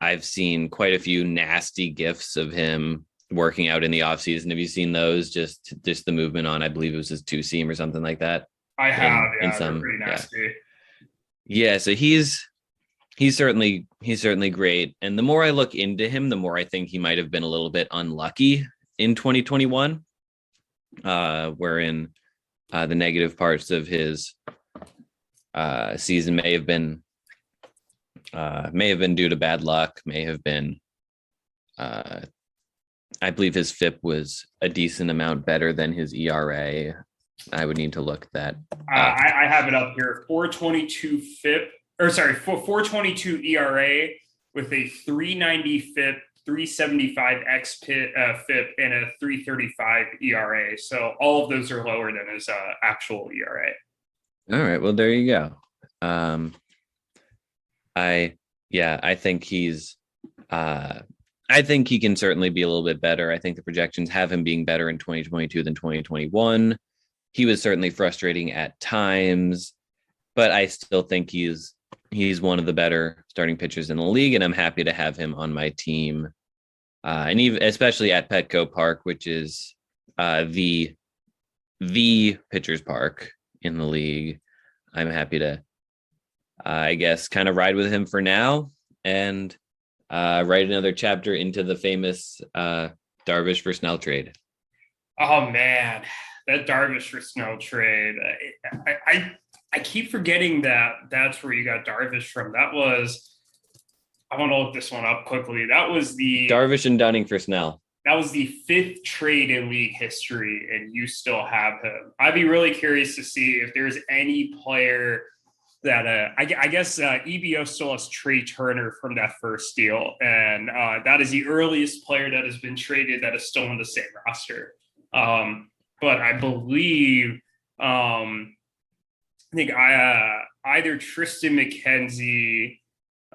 I've seen quite a few nasty gifs of him working out in the offseason. Have you seen those? Just the movement on, I believe it was his 2-seam or something like that. I have, they're pretty nasty. Yeah, so he's certainly great. And the more I look into him, the more I think he might have been a little bit unlucky in 2021, wherein the negative parts of his season may have been due to bad luck, may have been I believe his FIP was a decent amount better than his ERA. I would need to look at that. I have it up here. 422 FIP, 422 ERA with a 390 FIP, 375 xFIP, and a 335 ERA. So all of those are lower than his actual ERA. All right. Well, there you go. I think I think he can certainly be a little bit better. I think the projections have him being better in 2022 than 2021. He was certainly frustrating at times, but I still think he's he's one of the better starting pitchers in the league, and I'm happy to have him on my team. And even especially at Petco Park, which is the pitcher's park in the league. I'm happy to, I guess, kind of ride with him for now and write another chapter into the famous Darvish for Snell trade. Oh man, that Darvish for Snell trade. I keep forgetting that that's where you got Darvish from. That was, I want to look this one up quickly. That was the Darvish and Dunning for Snell. That was the 5th trade in league history, and you still have him. I'd be really curious to see if there's any player that I guess EBO still has Trey Turner from that first deal, and that is the earliest player that has been traded that is still on the same roster. But I believe I think either Tristan McKenzie,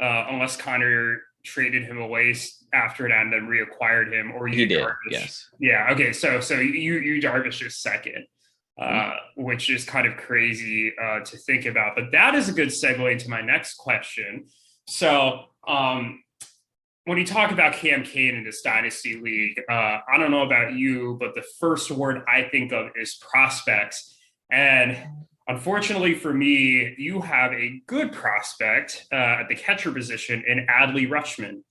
unless Connor traded him away after that and then reacquired him, or you did, Darvish. yes. Yeah, okay, so you Darvish is second, which is kind of crazy to think about. But that is a good segue into my next question. So when you talk about Cam Kane in this Dynasty League, I don't know about you, but the first word I think of is prospects. And unfortunately for me, you have a good prospect at the catcher position in Adley Rutschman.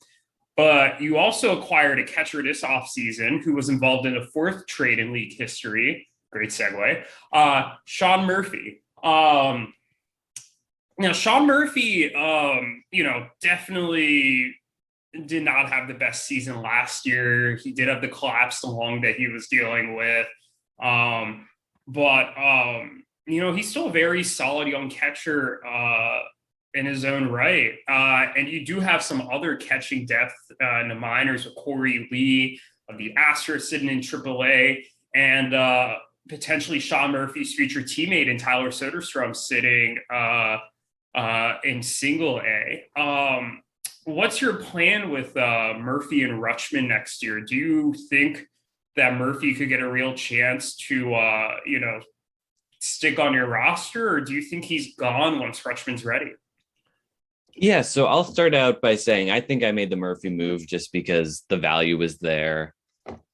But you also acquired a catcher this offseason who was involved in a 4th trade in league history. Great segue. Sean Murphy. Now, Sean Murphy, definitely did not have the best season last year. He did have the collapse lung that he was dealing with. But he's still a very solid young catcher in his own right. And you do have some other catching depth in the minors with Corey Lee of the Astros sitting in AAA, and potentially Sean Murphy's future teammate in Tyler Soderstrom sitting in Single A. What's your plan with Murphy and Rutschman next year? Do you think that Murphy could get a real chance to, stick on your roster, or do you think he's gone once Rutschman's ready? Yeah, so I'll start out by saying I think I made the Murphy move just because the value was there.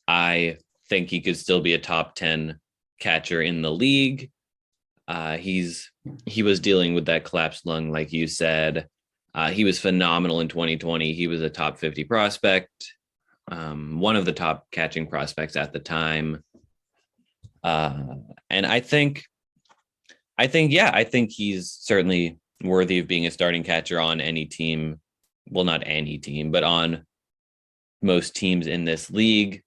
I think he could still be a top 10 catcher in the league. He was dealing with that collapsed lung, like you said. He was phenomenal in 2020. He was a top 50 prospect, one of the top catching prospects at the time. And I think he's certainly worthy of being a starting catcher on any team. Well, not any team, but on most teams in this league.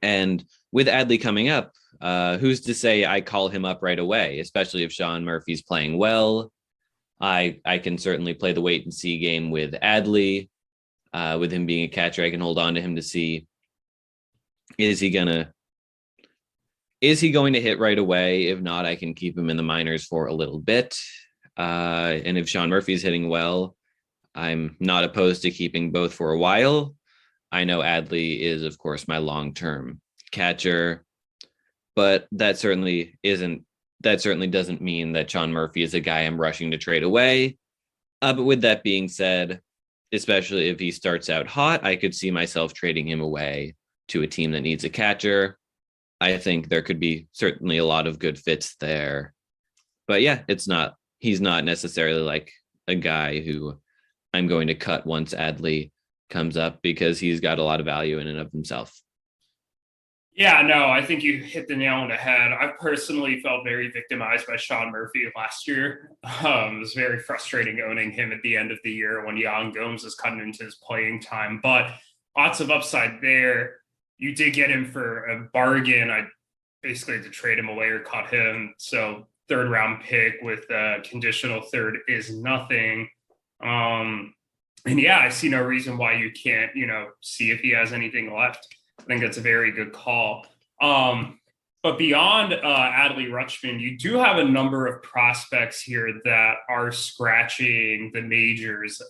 And with Adley coming up, who's to say I call him up right away, especially if Sean Murphy's playing well. I can certainly play the wait and see game with Adley. With him being a catcher, I can hold on to him to see, is he going to hit right away? If not, I can keep him in the minors for a little bit. And if Sean Murphy's hitting well, I'm not opposed to keeping both for a while. I know Adley is, of course, my long-term catcher, but that certainly doesn't mean that Sean Murphy is a guy I'm rushing to trade away. But with that being said, especially if he starts out hot, I could see myself trading him away to a team that needs a catcher. I think there could be certainly a lot of good fits there. But yeah, he's not necessarily like a guy who I'm going to cut once Adley comes up, because he's got a lot of value in and of himself. Yeah, no, I think you hit the nail on the head. I personally felt very victimized by Sean Murphy last year. It was very frustrating owning him at the end of the year when Yan Gomes was cutting into his playing time, but lots of upside there. You did get him for a bargain. I basically had to trade him away or cut him. So 3rd round pick with a conditional 3rd is nothing. And yeah, I see no reason why you can't, see if he has anything left. I think that's a very good call. But beyond Adley Rutschman, you do have a number of prospects here that are scratching the majors.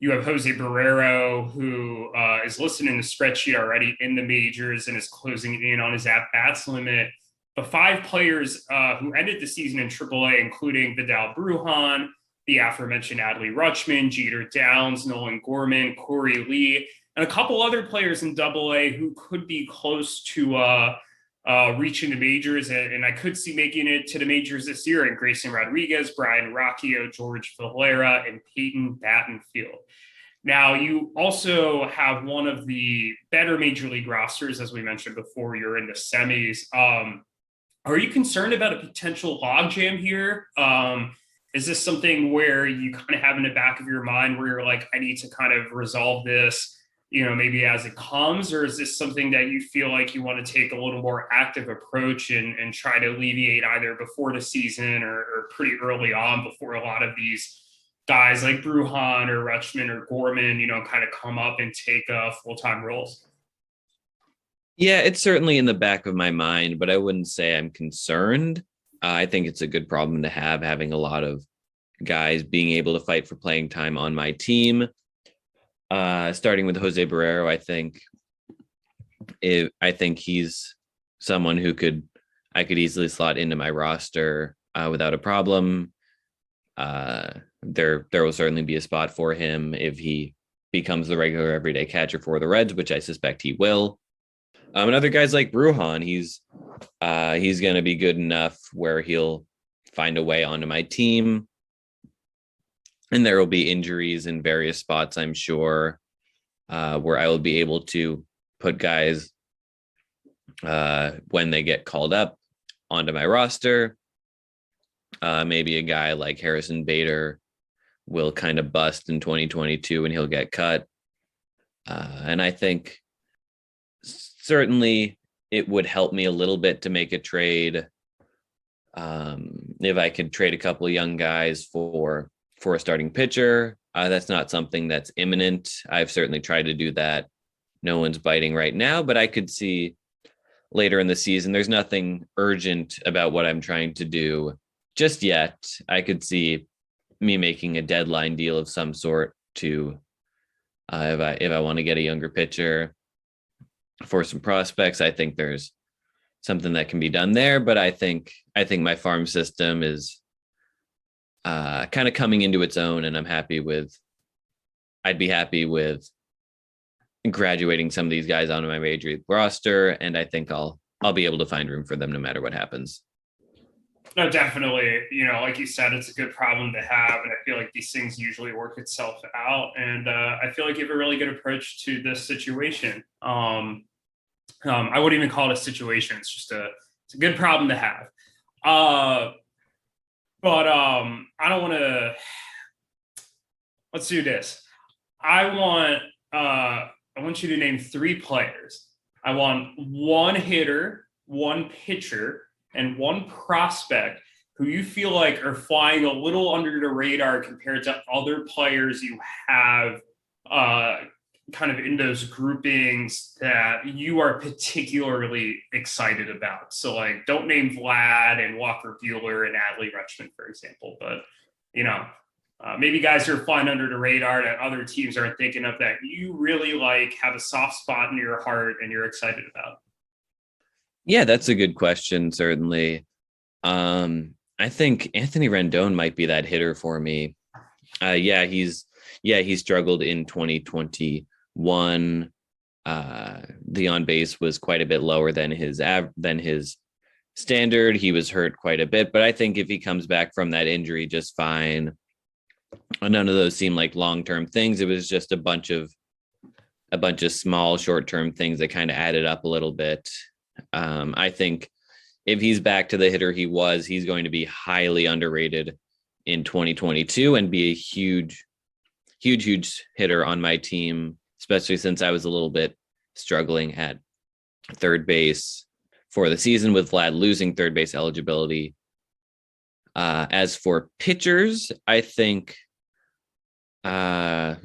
You have Jose Barrero, who is listed in the spreadsheet already in the majors and is closing in on his at-bats limit. But 5 players who ended the season in AAA, including Vidal Brujan, the aforementioned Adley Rutschman, Jeter Downs, Nolan Gorman, Corey Lee, and a couple other players in AA who could be close to reaching the majors, and I could see making it to the majors this year, and Grayson Rodriguez, Brian Rocchio, George Valera, and Peyton Battenfield. Now, you also have one of the better major league rosters, as we mentioned before. You're in the semis. Are you concerned about a potential logjam here? Is this something where you kind of have in the back of your mind where you're like, I need to kind of resolve this, maybe as it comes? Or is this something that you feel like you want to take a little more active approach and try to alleviate either before the season or pretty early on, before a lot of these guys like Bruhan or Rutschman or Gorman, kind of come up and take full-time roles? Yeah, it's certainly in the back of my mind, but I wouldn't say I'm concerned. I think it's a good problem to have, having a lot of guys being able to fight for playing time on my team. Starting with Jose Barrero, I think he's someone who I could easily slot into my roster without a problem. There will certainly be a spot for him if he becomes the regular everyday catcher for the Reds, which I suspect he will. And other guys like Bruhan, he's going to be good enough where he'll find a way onto my team. And there will be injuries in various spots, I'm sure, where I will be able to put guys when they get called up onto my roster. Maybe a guy like Harrison Bader will kind of bust in 2022 and he'll get cut. And I think certainly it would help me a little bit to make a trade. If I could trade a couple of young guys for a starting pitcher, that's not something that's imminent. I've certainly tried to do that. No one's biting right now, but I could see later in the season, there's nothing urgent about what I'm trying to do just yet. I could see me making a deadline deal of some sort to if I want to get a younger pitcher for some prospects. I think there's something that can be done there, but I think my farm system is kind of coming into its own, and I'd be happy with graduating some of these guys onto my major league roster, and I think I'll be able to find room for them no matter what happens. No, definitely. Like you said, it's a good problem to have, and I feel like these things usually work itself out. And I feel like you have a really good approach to this situation. I wouldn't even call it a situation; it's a good problem to have. But I don't want to. Let's do this. I want you to name 3 players. I want one hitter, one pitcher, and one prospect who you feel like are flying a little under the radar compared to other players you have kind of in those groupings that you are particularly excited about. So, like, don't name Vlad and Walker Buehler and Adley Rutschman, for example, but, maybe guys who are flying under the radar that other teams aren't thinking of that you really like, have a soft spot in your heart, and you're excited about. Yeah, that's a good question, certainly. I think Anthony Rendon might be that hitter for me. He struggled in 2021. The on base was quite a bit lower than his standard. He was hurt quite a bit, but I think if he comes back from that injury just fine, none of those seem like long-term things. It was just a bunch of small short-term things that kind of added up a little bit. I think if he's back to the hitter he's going to be highly underrated in 2022 and be a huge hitter on my team, especially since I was a little bit struggling at third base for the season with Vlad losing third base eligibility. As for pitchers, I think let's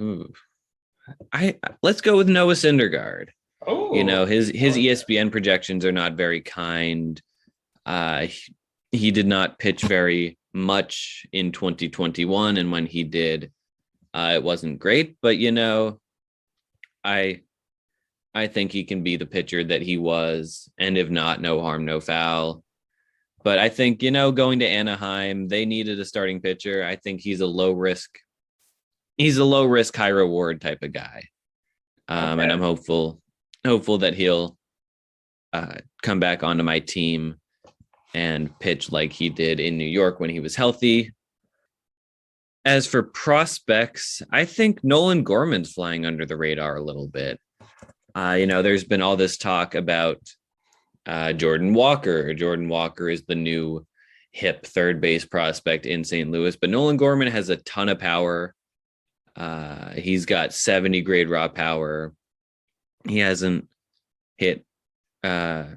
go with Noah Syndergaard. Oh, his ESPN projections are not very kind. He did not pitch very much in 2021, and when he did, it wasn't great. But I think he can be the pitcher that he was, and if not, no harm, no foul. But I think, going to Anaheim, they needed a starting pitcher. I think he's a low risk, high reward type of guy. Okay. And I'm hopeful that he'll come back onto my team and pitch like he did in New York when he was healthy. As for prospects, I think Nolan Gorman's flying under the radar a little bit. There's been all this talk about Jordan Walker. Jordan Walker is the new hip third base prospect in St. Louis, but Nolan Gorman has a ton of power. He's got 70 grade raw power. He hasn't hit a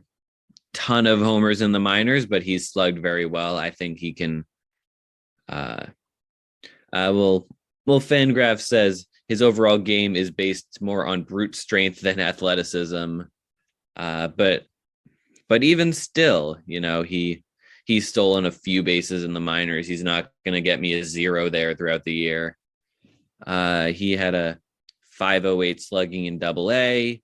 ton of homers in the minors, but he's slugged very well. I think he can. Fangraph says his overall game is based more on brute strength than athleticism. But even still, he's stolen a few bases in the minors. He's not going to get me a 0 there throughout the year. He had a 508 slugging in AA.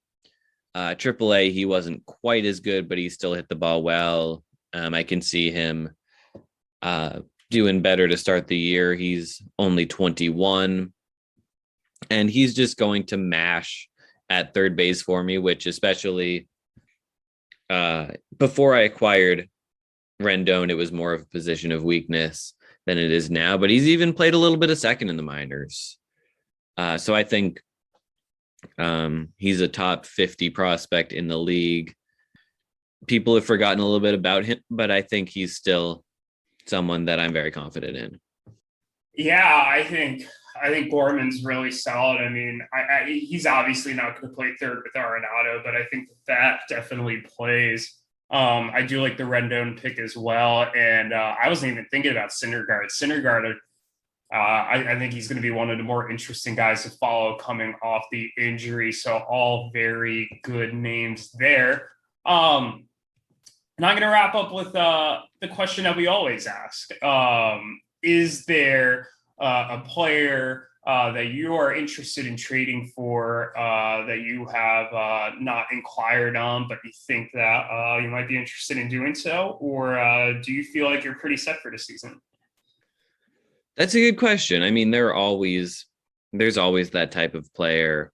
AAA, he wasn't quite as good, but he still hit the ball well. I can see him doing better to start the year. He's only 21, and he's just going to mash at third base for me, which especially before I acquired Rendon, it was more of a position of weakness than it is now, but he's even played a little bit of second in the minors. So I think he's a top 50 prospect in the league. People have forgotten a little bit about him, but I think he's still someone that I'm very confident in. Yeah, I think Gorman's really solid. I mean, he's obviously not going to play third with Arenado, but I think that definitely plays. I do like the Rendon pick as well, and I wasn't even thinking about Syndergaard. I think he's going to be one of the more interesting guys to follow coming off the injury. So all very good names there. And I'm going to wrap up with the question that we always ask. Is there a player that you are interested in trading for that you have not inquired on, but you think that you might be interested in doing so? Or do you feel like you're pretty set for the season? That's a good question. I mean, there's always that type of player.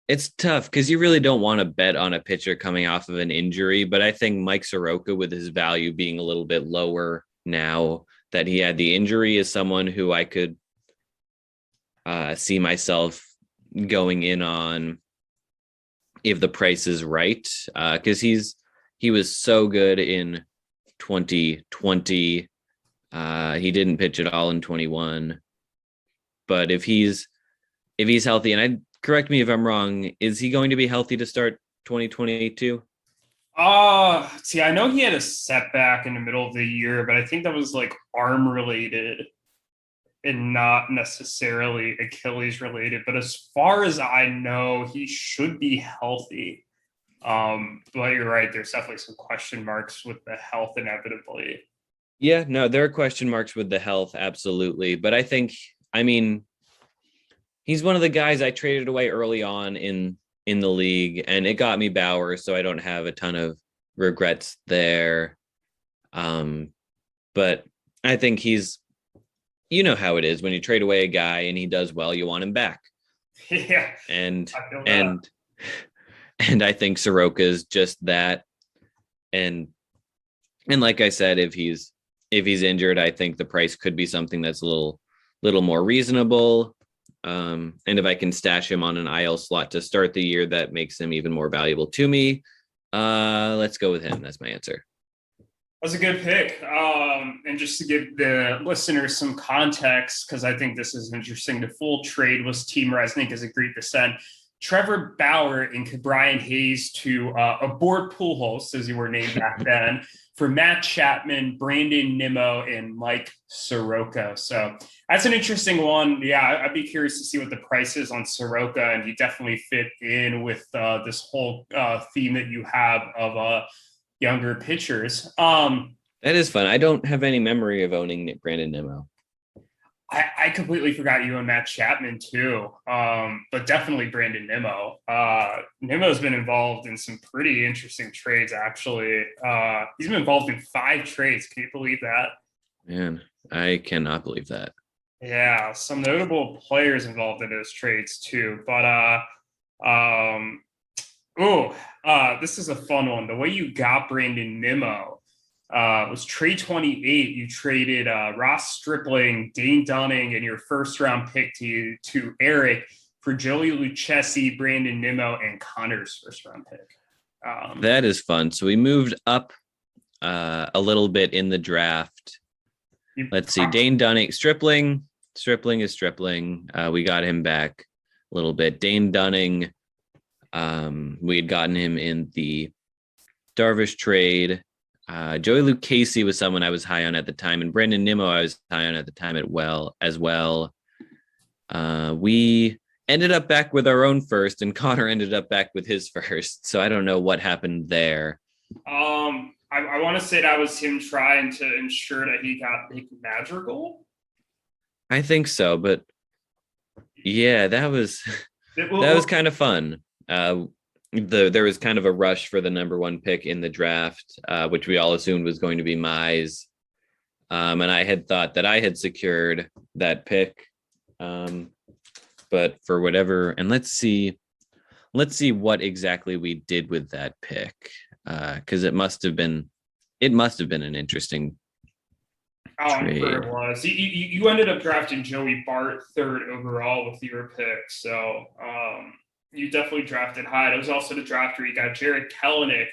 It's tough because you really don't want to bet on a pitcher coming off of an injury, but I think Mike Soroka, with his value being a little bit lower now that he had the injury, is someone who I could see myself going in on if the price is right, because he was so good in 2020. He didn't pitch at all in 21, but if he's healthy, and correct me if I'm wrong, is he going to be healthy to start 2022? See, I know he had a setback in the middle of the year, but I think that was like arm related and not necessarily Achilles related. But as far as I know, he should be healthy. But you're right, there's definitely some question marks with the health inevitably. Yeah, no, there are question marks with the health, absolutely. But I mean, he's one of the guys I traded away early on in the league, and it got me Bauer, so I don't have a ton of regrets there. But I think you know how it is when you trade away a guy and he does well, you want him back. Yeah. And I think Soroka is just that. And like I said, if he's injured, I think the price could be something that's a little more reasonable. And if I can stash him on an IL slot to start the year, that makes him even more valuable to me. Let's go with him. That's my answer. That's a good pick. And just to give the listeners some context, because I think this is interesting, the full trade was Team Resnick has agreed to send Trevor Bauer and Brian Hayes to aboard Pujols, as you were named back then, for Matt Chapman, Brandon Nimmo, and Mike Soroka. So that's an interesting one. Yeah, I'd be curious to see what the price is on Soroka, and he definitely fit in with this whole theme that you have of younger pitchers. That is fun. I don't have any memory of owning Brandon Nimmo. I completely forgot you and Matt Chapman too, but definitely Brandon Nimmo. Nimmo's been involved in some pretty interesting trades, actually. He's been involved in 5 trades. Can you believe that? Man, I cannot believe that. Yeah, some notable players involved in those trades too. But um, this is a fun one. The way you got Brandon Nimmo was trade 28. You traded Ross Stripling, Dane Dunning, and your first round pick to Eric for Joey Lucchesi, Brandon Nimmo, and Connor's first round pick. That is fun. So we moved up a little bit in the draft. Let's see. Dane Dunning, Stripling is Stripling. We got him back a little bit. Dane Dunning, we had gotten him in the Darvish trade. Joey Lucchesi was someone I was high on at the time, and Brandon Nimmo I was high on at the time as well. We ended up back with our own first, and Connor ended up back with his first. So I don't know what happened there. I want to say that was him trying to ensure that he got Nick Madrigal. I think so, but yeah, that was kind of fun. There was kind of a rush for the number 1 pick in the draft, which we all assumed was going to be Mize. And I had thought that I had secured that pick. But for whatever, and let's see what exactly we did with that pick. Because it must have been an interesting trade. Sure it was. You ended up drafting Joey Bart 3rd overall with your pick, so you definitely drafted high. It was also the draft where you got Jared Kelenic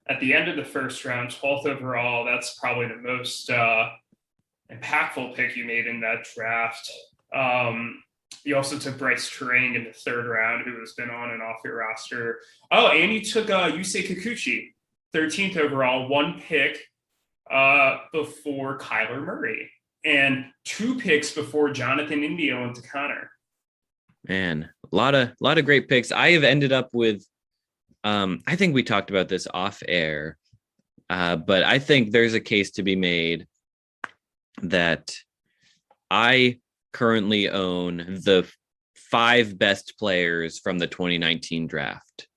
at the end of the first round, 12th overall. That's probably the most impactful pick you made in that draft. You also took Bryce Terang in the 3rd round, who has been on and off your roster. Oh, and you took Yusei Kikuchi, 13th overall, 1 pick before Kyler Murray, and 2 picks before Jonathan Indio and Connor. Man, a lot of great picks. I have ended up with, I think we talked about this off air, but I think there's a case to be made that I currently own the 5 best players from the 2019 draft.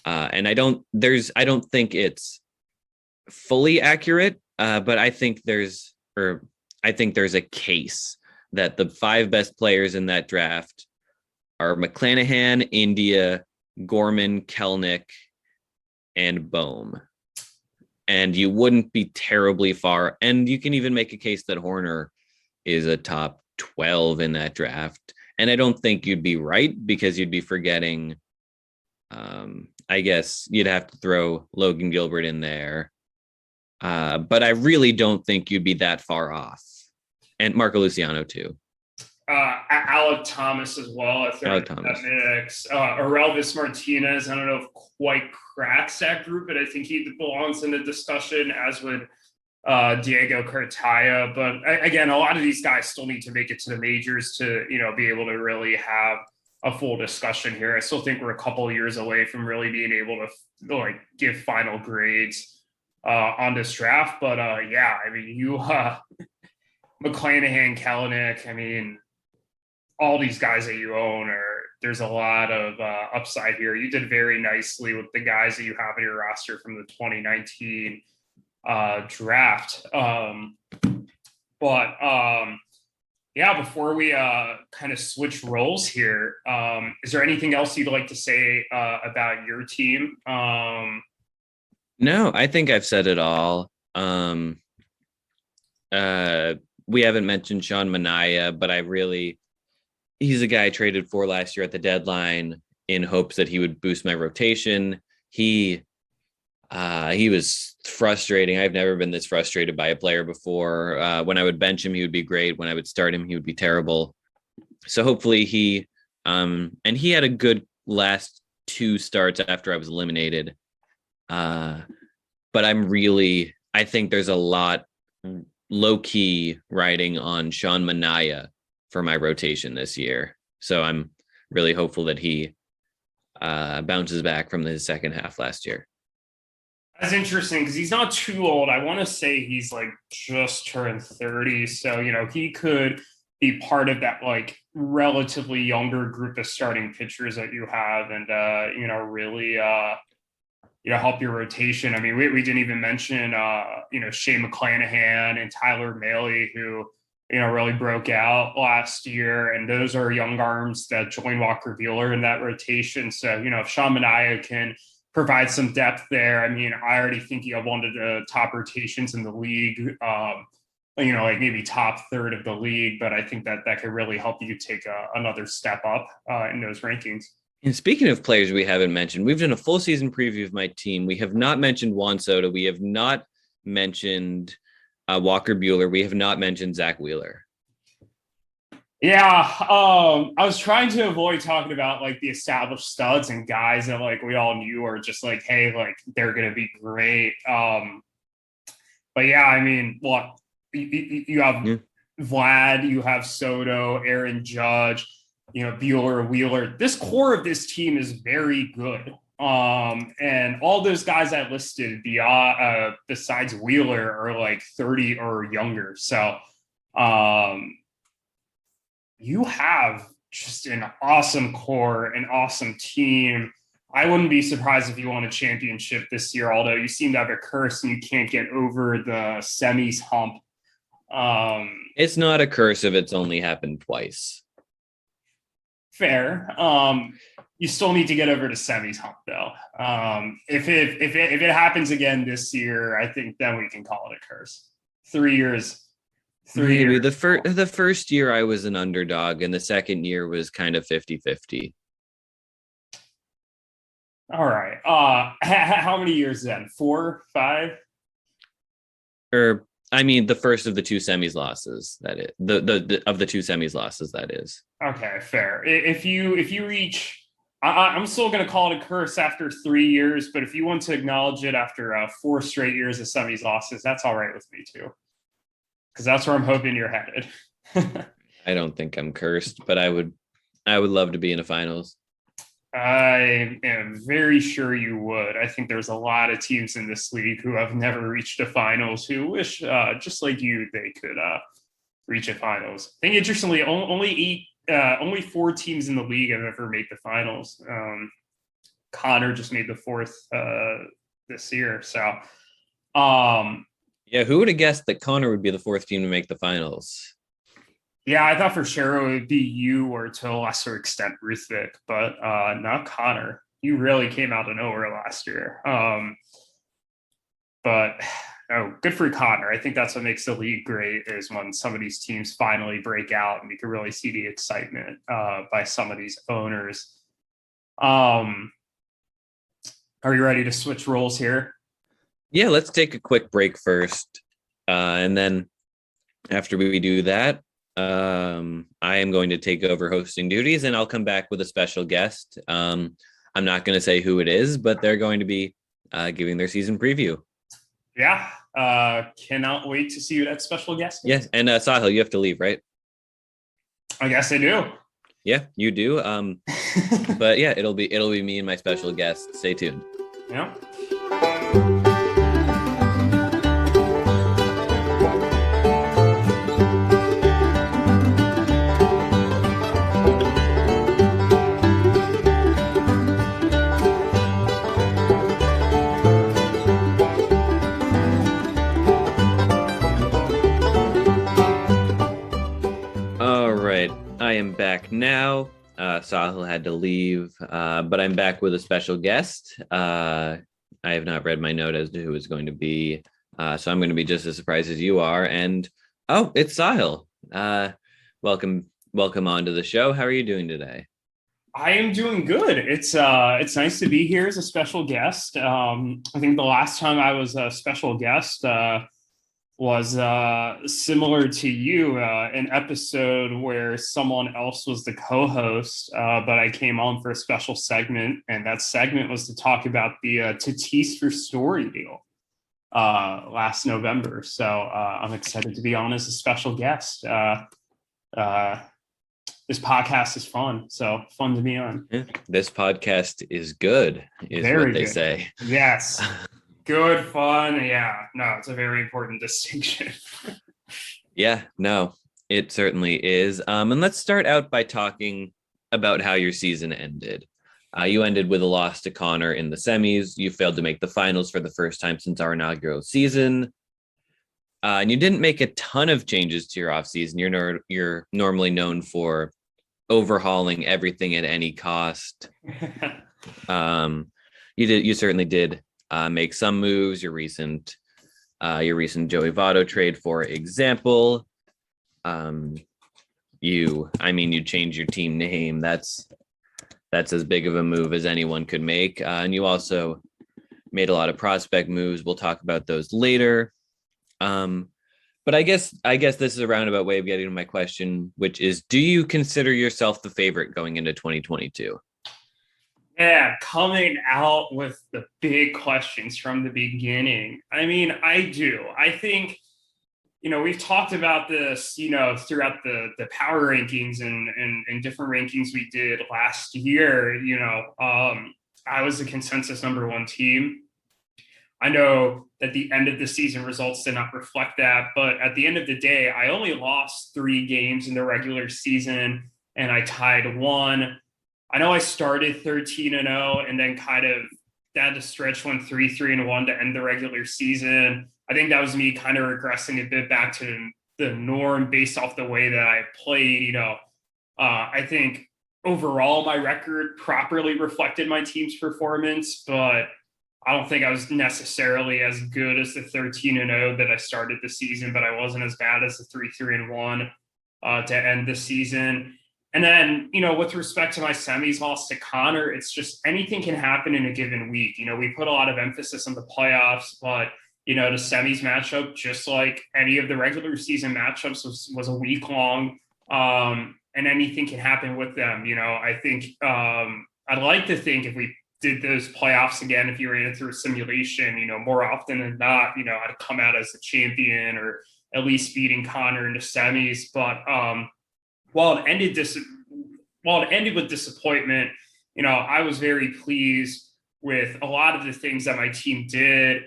And I don't think it's fully accurate, but I think there's a case that the 5 best players in that draft are McClanahan, India, Gorman, Kelnick, and Bohm. And you wouldn't be terribly far. And you can even make a case that Horner is a top 12 in that draft. And I don't think you'd be right, because you'd be forgetting, I guess you'd have to throw Logan Gilbert in there. But I really don't think you'd be that far off. And Marco Luciano too. Alec Thomas as well. Alec Thomas. Orelvis Martinez, I don't know if quite cracks that group, but I think he belongs in the discussion, as would Diego Cartaya. But again, a lot of these guys still need to make it to the majors to, be able to really have a full discussion here. I still think we're a couple of years away from really being able to give final grades on this draft. But yeah, I mean, you McClanahan, Kelenic, I mean, all these guys that you own there's a lot of upside here. You did very nicely with the guys that you have in your roster from the 2019 draft. Yeah, before we kind of switch roles here, is there anything else you'd like to say about your team? No, I think I've said it all. We haven't mentioned Sean Manaea, but he's a guy I traded for last year at the deadline in hopes that he would boost my rotation. He was frustrating. I've never been this frustrated by a player before. When I would bench him, he would be great. When I would start him, he would be terrible. So hopefully and he had a good last 2 starts after I was eliminated. But I think there's a lot low key riding on Sean Manaea for my rotation this year. So I'm really hopeful that he bounces back from his second half last year. That's interesting because he's not too old. I want to say he's like just turned 30. So, he could be part of that like relatively younger group of starting pitchers that you have, and really help your rotation. I mean, we didn't even mention Shane McClanahan and Tyler Mahle, who really broke out last year, and those are young arms that join Walker Buehler in that rotation. So if Sean Manaea can provide some depth there, I mean, I already think you have one of the top rotations in the league. Like maybe top third of the league, but I think that could really help you take another step up in those rankings. And speaking of players we haven't mentioned, we've done a full season preview of my team. We have not mentioned Juan Soto. We have not mentioned Walker Buehler. We have not mentioned Zach Wheeler. Yeah, I was trying to avoid talking about like the established studs and guys that like we all knew are just like, hey, like they're gonna be great. But yeah, I mean, look, you have Vlad, you have Soto, Aaron Judge, Buehler, Wheeler. This core of this team is very good. And all those guys I listed besides Wheeler are like 30 or younger. So you have just an awesome core, an awesome team. I wouldn't be surprised if you won a championship this year, although you seem to have a curse and you can't get over the semis hump. It's not a curse if it's only happened twice. Fair. You still need to get over to semis hump though. If it happens again this year, I think then we can call it a curse. 3 years. Maybe the first year I was an underdog, and the second year was kind of 50-50. All right. How many years then? 4, 5? Or I mean, the first of the two semis losses. That is the of the two semis losses. That is okay. Fair. If you reach, I'm still going to call it a curse after 3 years. But if you want to acknowledge it after 4 straight years of semis losses, that's all right with me too. Because that's where I'm hoping you're headed. I don't think I'm cursed, but I would love to be in a finals. I am very sure you would. I think there's a lot of teams in this league who have never reached a finals who wish, just like you, they could reach a finals. I think interestingly, only 4 teams in the league have ever made the finals. Connor just made the 4th this year. So, yeah, who would have guessed that Connor would be the 4th team to make the finals? Yeah, I thought for sure it would be you or to a lesser extent Ruthvik, but not Connor. You really came out of nowhere last year. But good for Connor. I think that's what makes the league great is when some of these teams finally break out and you can really see the excitement by some of these owners. Are you ready to switch roles here? Yeah, let's take a quick break first. And then after we do that, I am going to take over hosting duties and I'll come back with a special guest. I'm not going to say who it is, but they're going to be giving their season preview. Yeah. Cannot wait to see who that special guest is. Yes. And Sahil, you have to leave, right? I guess I do. Yeah, you do. But yeah, it'll be me and my special guest. Stay tuned. Yeah. I am back now. Sahil had to leave, but I'm back with a special guest. I have not read my note as to who it's going to be, so I'm going to be just as surprised as you are. And it's Sahil. Welcome onto the show. How are you doing today? I am doing good. It's nice to be here as a special guest. I think the last time I was a special guest was similar to you, an episode where someone else was the co-host, but I came on for a special segment, and that segment was to talk about the Tatis for Story deal last November. So I'm excited to be on as a special guest. This podcast is fun, so fun to be on. Yeah, this podcast is good, is Very what they good. say. Yes. Good, fun. Yeah, no, it's a very important distinction. Yeah, no, It certainly is. And let's start out by talking about how your season ended. You ended with a loss to Connor in the semis. You failed to make the finals for the first time since our inaugural season. And you didn't make a ton of changes to your offseason. You're normally known for overhauling everything at any cost. You certainly did make some moves. Your recent Joey Votto trade, for example. You changed your team name. That's as big of a move as anyone could make. And you also made a lot of prospect moves. We'll talk about those later. But I guess this is a roundabout way of getting to my question, which is, do you consider yourself the favorite going into 2022? Yeah, coming out with the big questions from the beginning. I mean, I do. I think, we've talked about this, throughout the power rankings and different rankings we did last year. I was the consensus number one team. I know that the end of the season results did not reflect that, but at the end of the day, I only lost 3 games in the regular season and I tied 1. I know I started 13-0 and then kind of had to stretch 3-1 to end the regular season. I think that was me kind of regressing a bit back to the norm based off the way that I played. I think overall my record properly reflected my team's performance, but I don't think I was necessarily as good as the 13-0 that I started the season, but I wasn't as bad as the 3-1 to end the season. And then, with respect to my semis loss to Connor, it's just anything can happen in a given week. We put a lot of emphasis on the playoffs, but, the semis matchup, just like any of the regular season matchups, was a week long, and anything can happen with them. I think I'd like to think if we did those playoffs again, if you ran it through a simulation, more often than not, I'd come out as the champion or at least beating Connor in the semis. But while it ended with disappointment, I was very pleased with a lot of the things that my team did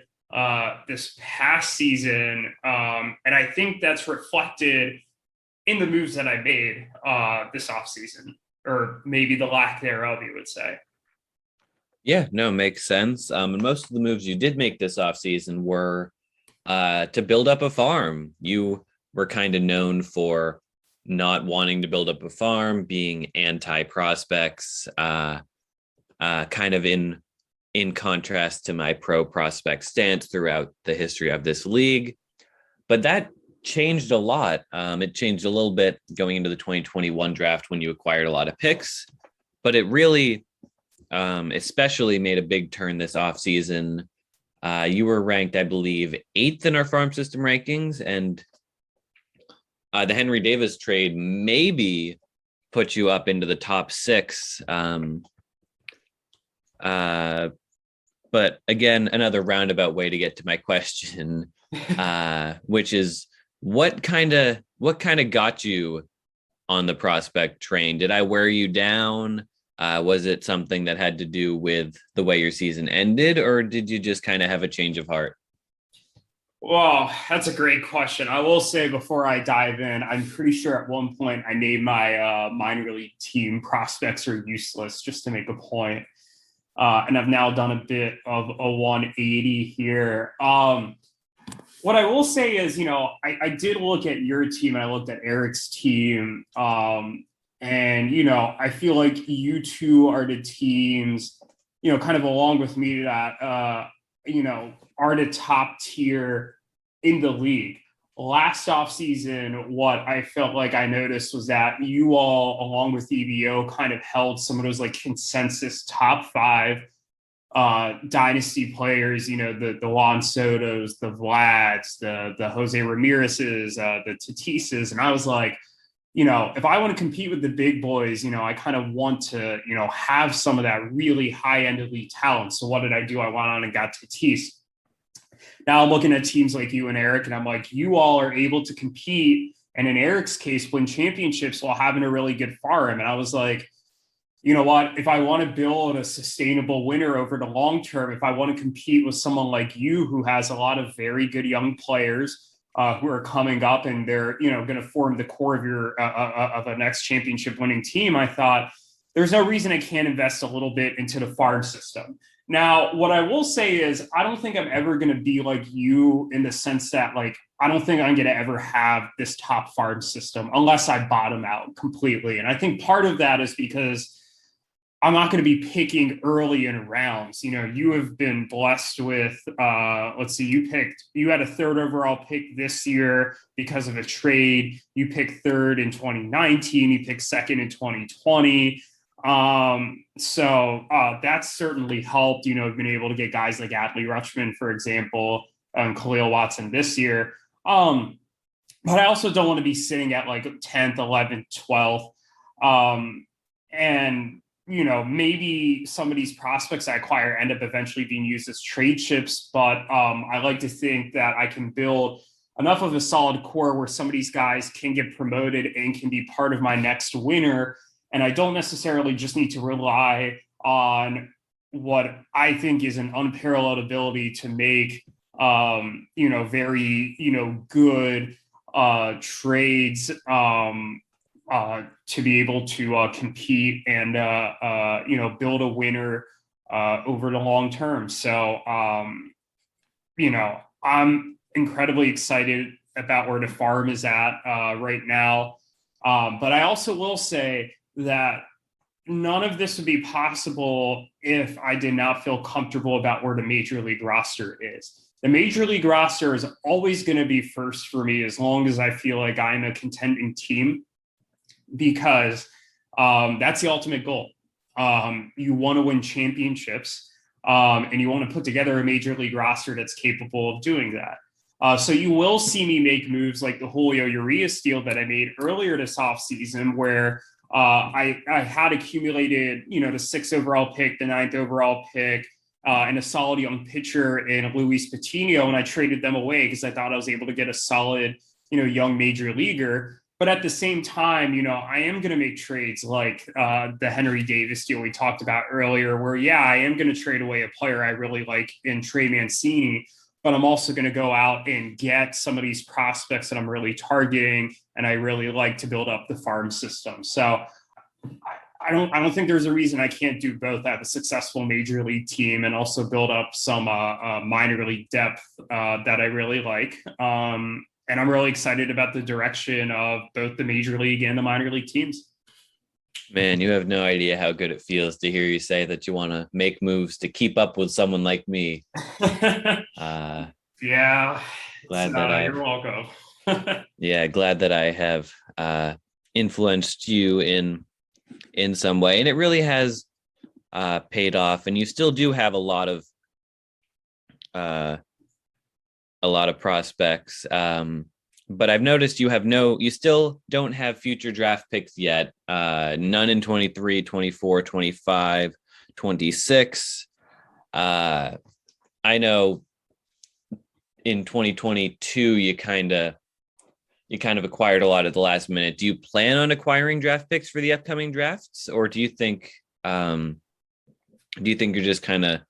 this past season. And I think that's reflected in the moves that I made this offseason, or maybe the lack thereof, you would say. Yeah, no, makes sense. And most of the moves you did make this offseason were to build up a farm. You were kind of known for not wanting to build up a farm, being anti-prospects, kind of in contrast to my pro-prospect stance throughout the history of this league. But that changed a lot. It changed a little bit going into the 2021 draft when you acquired a lot of picks, but it really especially made a big turn this offseason. You were ranked, I believe, 8th in our farm system rankings, and the Henry Davis trade maybe put you up into the top 6. But again, another roundabout way to get to my question, which is what kind of got you on the prospect train? Did I wear you down? Was it something that had to do with the way your season ended, or did you just kind of have a change of heart? Well, that's a great question. I will say before I dive in, I'm pretty sure at one point I named my minor league team prospects are useless just to make a point. And I've now done a bit of a 180 here. What I will say is, I did look at your team and I looked at Eric's team. And, I feel like you two are the teams, kind of along with me that, are the top tier in the league. Last offseason, what I felt like I noticed was that you all, along with EBO, kind of held some of those like consensus top 5 dynasty players, the Juan Sotos, the Vlads, the Jose Ramirez's, the Tatises. And I was like, if I want to compete with the big boys, I kind of want to, have some of that really high end elite talent. So what did I do? I went on and got Tatis. Now I'm looking at teams like you and Eric, and I'm like, you all are able to compete, and in Eric's case, win championships while having a really good farm. And I was like, you know what? If I want to build a sustainable winner over the long term, if I want to compete with someone like you who has a lot of very good young players, who are coming up and they're, going to form the core of your of a next championship winning team, I thought there's no reason I can't invest a little bit into the farm system. Now, what I will say is I don't think I'm ever going to be like you in the sense that like I don't think I'm going to ever have this top farm system unless I bottom out completely. And I think part of that is because I'm not going to be picking early in rounds. You have been blessed with, let's see, you had a third overall pick this year because of a trade. You picked third in 2019. You picked second in 2020. So that's certainly helped. I've been able to get guys like Adley Rutschman, for example, and Khalil Watson this year. But I also don't want to be sitting at like 10th, 11th, 12th. And maybe some of these prospects I acquire end up eventually being used as trade chips, but I like to think that I can build enough of a solid core where some of these guys can get promoted and can be part of my next winner. And I don't necessarily just need to rely on what I think is an unparalleled ability to make, very, good trades, to be able to compete and build a winner over the long term. So I'm incredibly excited about where the farm is at right now. But I also will say that none of this would be possible if I did not feel comfortable about where the major league roster is. The major league roster is always going to be first for me as long as I feel like I'm a contending team, because that's the ultimate goal. You want to win championships, and you want to put together a major league roster that's capable of doing that. So you will see me make moves like the Julio Urias deal that I made earlier this offseason, where I had accumulated, the 6th overall pick, the 9th overall pick, and a solid young pitcher in Luis Patino, and I traded them away because I thought I was able to get a solid, young major leaguer. But at the same time, I am going to make trades like the Henry Davis deal we talked about earlier, where, I am going to trade away a player I really like in Trey Mancini, but I'm also going to go out and get some of these prospects that I'm really targeting and I really like to build up the farm system. So I don't think there's a reason I can't do both, have a successful major league team and also build up some minor league depth that I really like. And I'm really excited about the direction of both the major league and the minor league teams. Man, you have no idea how good it feels to hear you say that you want to make moves to keep up with someone like me. Yeah. Glad that you're welcome. Glad that I have influenced you in some way. And it really has paid off. And you still do have a lot of prospects. But I've noticed you still don't have future draft picks yet. None in 23, 24, 25, 26. I know in 2022, you kind of acquired a lot at the last minute. Do you plan on acquiring draft picks for the upcoming drafts? Or do you think you're just going to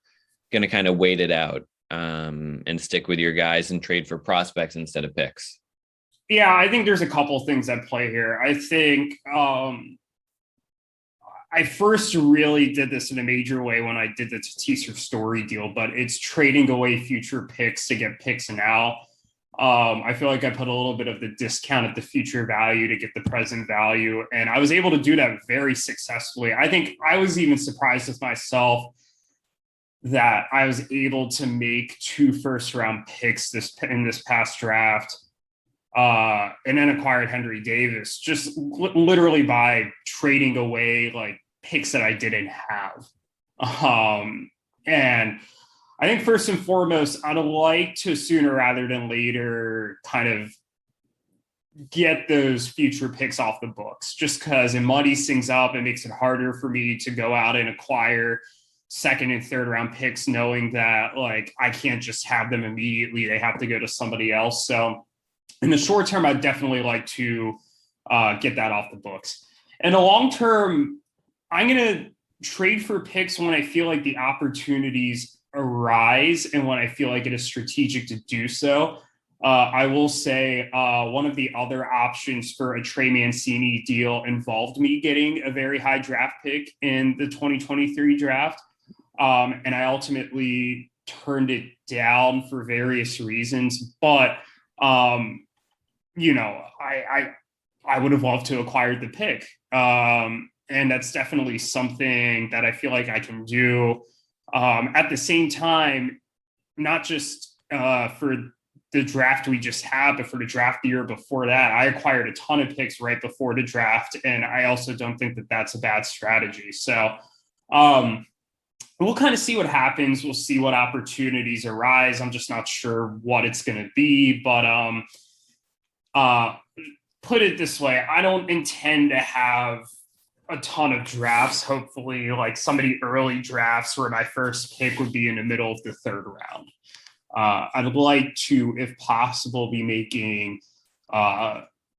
wait it out and stick with your guys and trade for prospects instead of picks? Yeah, I think there's a couple things at play here. I think I first really did this in a major way when I did the Tatis Story deal, but it's trading away future picks to get picks now. I feel like I put a little bit of the discount at the future value to get the present value, and I was able to do that very successfully. I think I was even surprised with myself that I was able to make 2 first-round picks in this past draft. And then acquired Henry Davis just literally by trading away like picks that I didn't have. And I think first and foremost, I'd like to sooner rather than later kind of get those future picks off the books, just because it muddies things up. It makes it harder for me to go out and acquire 2nd and 3rd round picks, knowing that like I can't just have them immediately. They have to go to somebody else. So in the short term, I'd definitely like to get that off the books. In the long term, I'm going to trade for picks when I feel like the opportunities arise and when I feel like it is strategic to do so. I will say one of the other options for a Trey Mancini deal involved me getting a very high draft pick in the 2023 draft. And I ultimately turned it down for various reasons. But, you know, I would have loved to acquire the pick. And that's definitely something that I feel like I can do. At the same time, not just for the draft we just had, but for the draft the year before that, I acquired a ton of picks right before the draft. And I also don't think that that's a bad strategy. So we'll kind of see what happens. We'll see what opportunities arise. I'm just not sure what it's going to be, but put it this way, I don't intend to have a ton of drafts. Hopefully, like somebody early drafts where my first pick would be in the middle of the third round. I'd like to, if possible, be making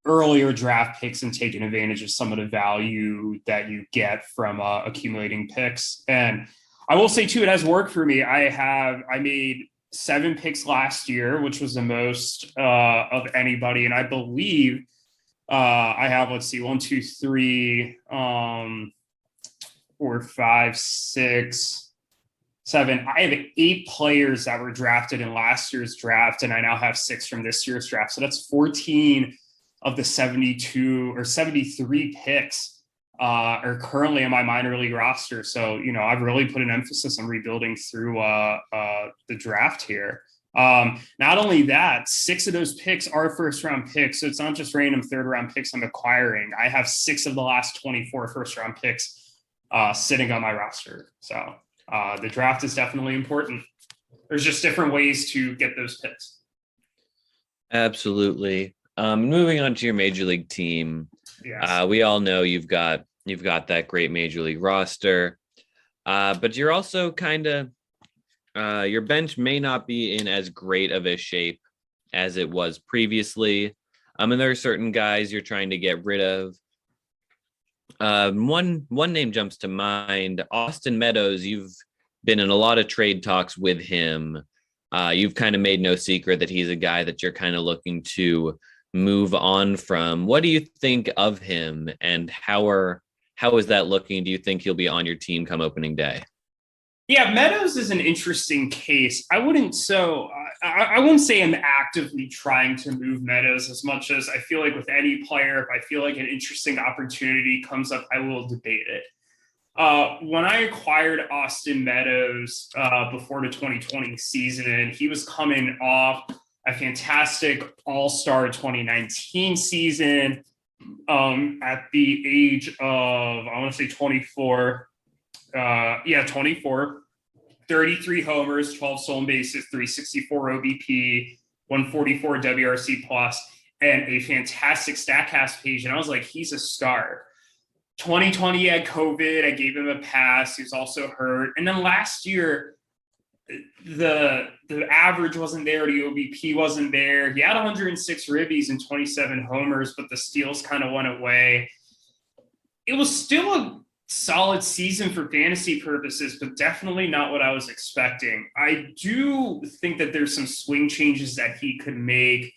earlier draft picks and taking advantage of some of the value that you get from accumulating picks. And I will say too, it has worked for me. I made 7 picks last year, which was the most of anybody. And I believe I have, let's see, 1, 2, 3, 4, 5, 6, 7. I have 8 players that were drafted in last year's draft, and I now have 6 from this year's draft. So that's 14 of the 72 or 73 picks are currently in my minor league roster. So, you know, I've really put an emphasis on rebuilding through the draft here. Not only that, 6 of those picks are first round picks. So it's not just random third round picks I'm acquiring. I have 6 of the last 24 first round picks sitting on my roster. So the draft is definitely important. There's just different ways to get those picks. Absolutely. Moving on to your major league team. Yes. We all know you've got that great major league roster, but you're also kind of your bench may not be in as great of a shape as it was previously. And there are certain guys you're trying to get rid of. One name jumps to mind, Austin Meadows. You've been in a lot of trade talks with him. You've kind of made no secret that he's a guy that you're kind of looking to move on from. What do you think of him, and how is that looking? Do you think he'll be on your team come opening day? Yeah, Meadows is an interesting case. I wouldn't say I'm actively trying to move Meadows as much as I feel like with any player, if I feel like an interesting opportunity comes up, I will debate it. When I acquired Austin Meadows before the 2020 season, he was coming off a fantastic all-star 2019 season at the age of, I want to say 24. 24, 33 homers, 12 stolen bases, 364 OBP, 144 WRC plus, and a fantastic StatCast page. And I was like, he's a star. 2020 he had COVID. I gave him a pass. He was also hurt. And then last year, the average wasn't there. The OBP wasn't there. He had 106 ribbies and 27 homers, but the steals kind of went away. It was still a solid season for fantasy purposes, but definitely not what I was expecting. I do think that there's some swing changes that he could make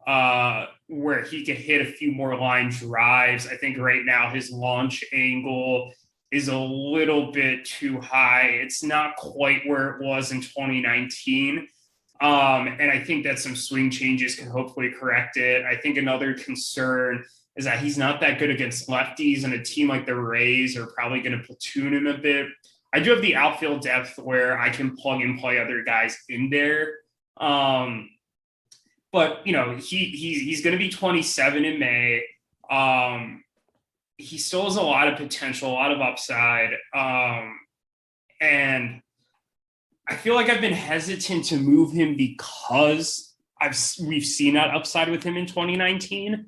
where he could hit a few more line drives. I think right now his launch angle is a little bit too high. It's not quite where it was in 2019. And I think that some swing changes can hopefully correct it. I think another concern is that he's not that good against lefties, and a team like the Rays are probably going to platoon him a bit. I do have the outfield depth where I can plug and play other guys in there. But, you know, he's going to be 27 in May. He still has a lot of potential, a lot of upside. And I feel like I've been hesitant to move him because we've seen that upside with him in 2019.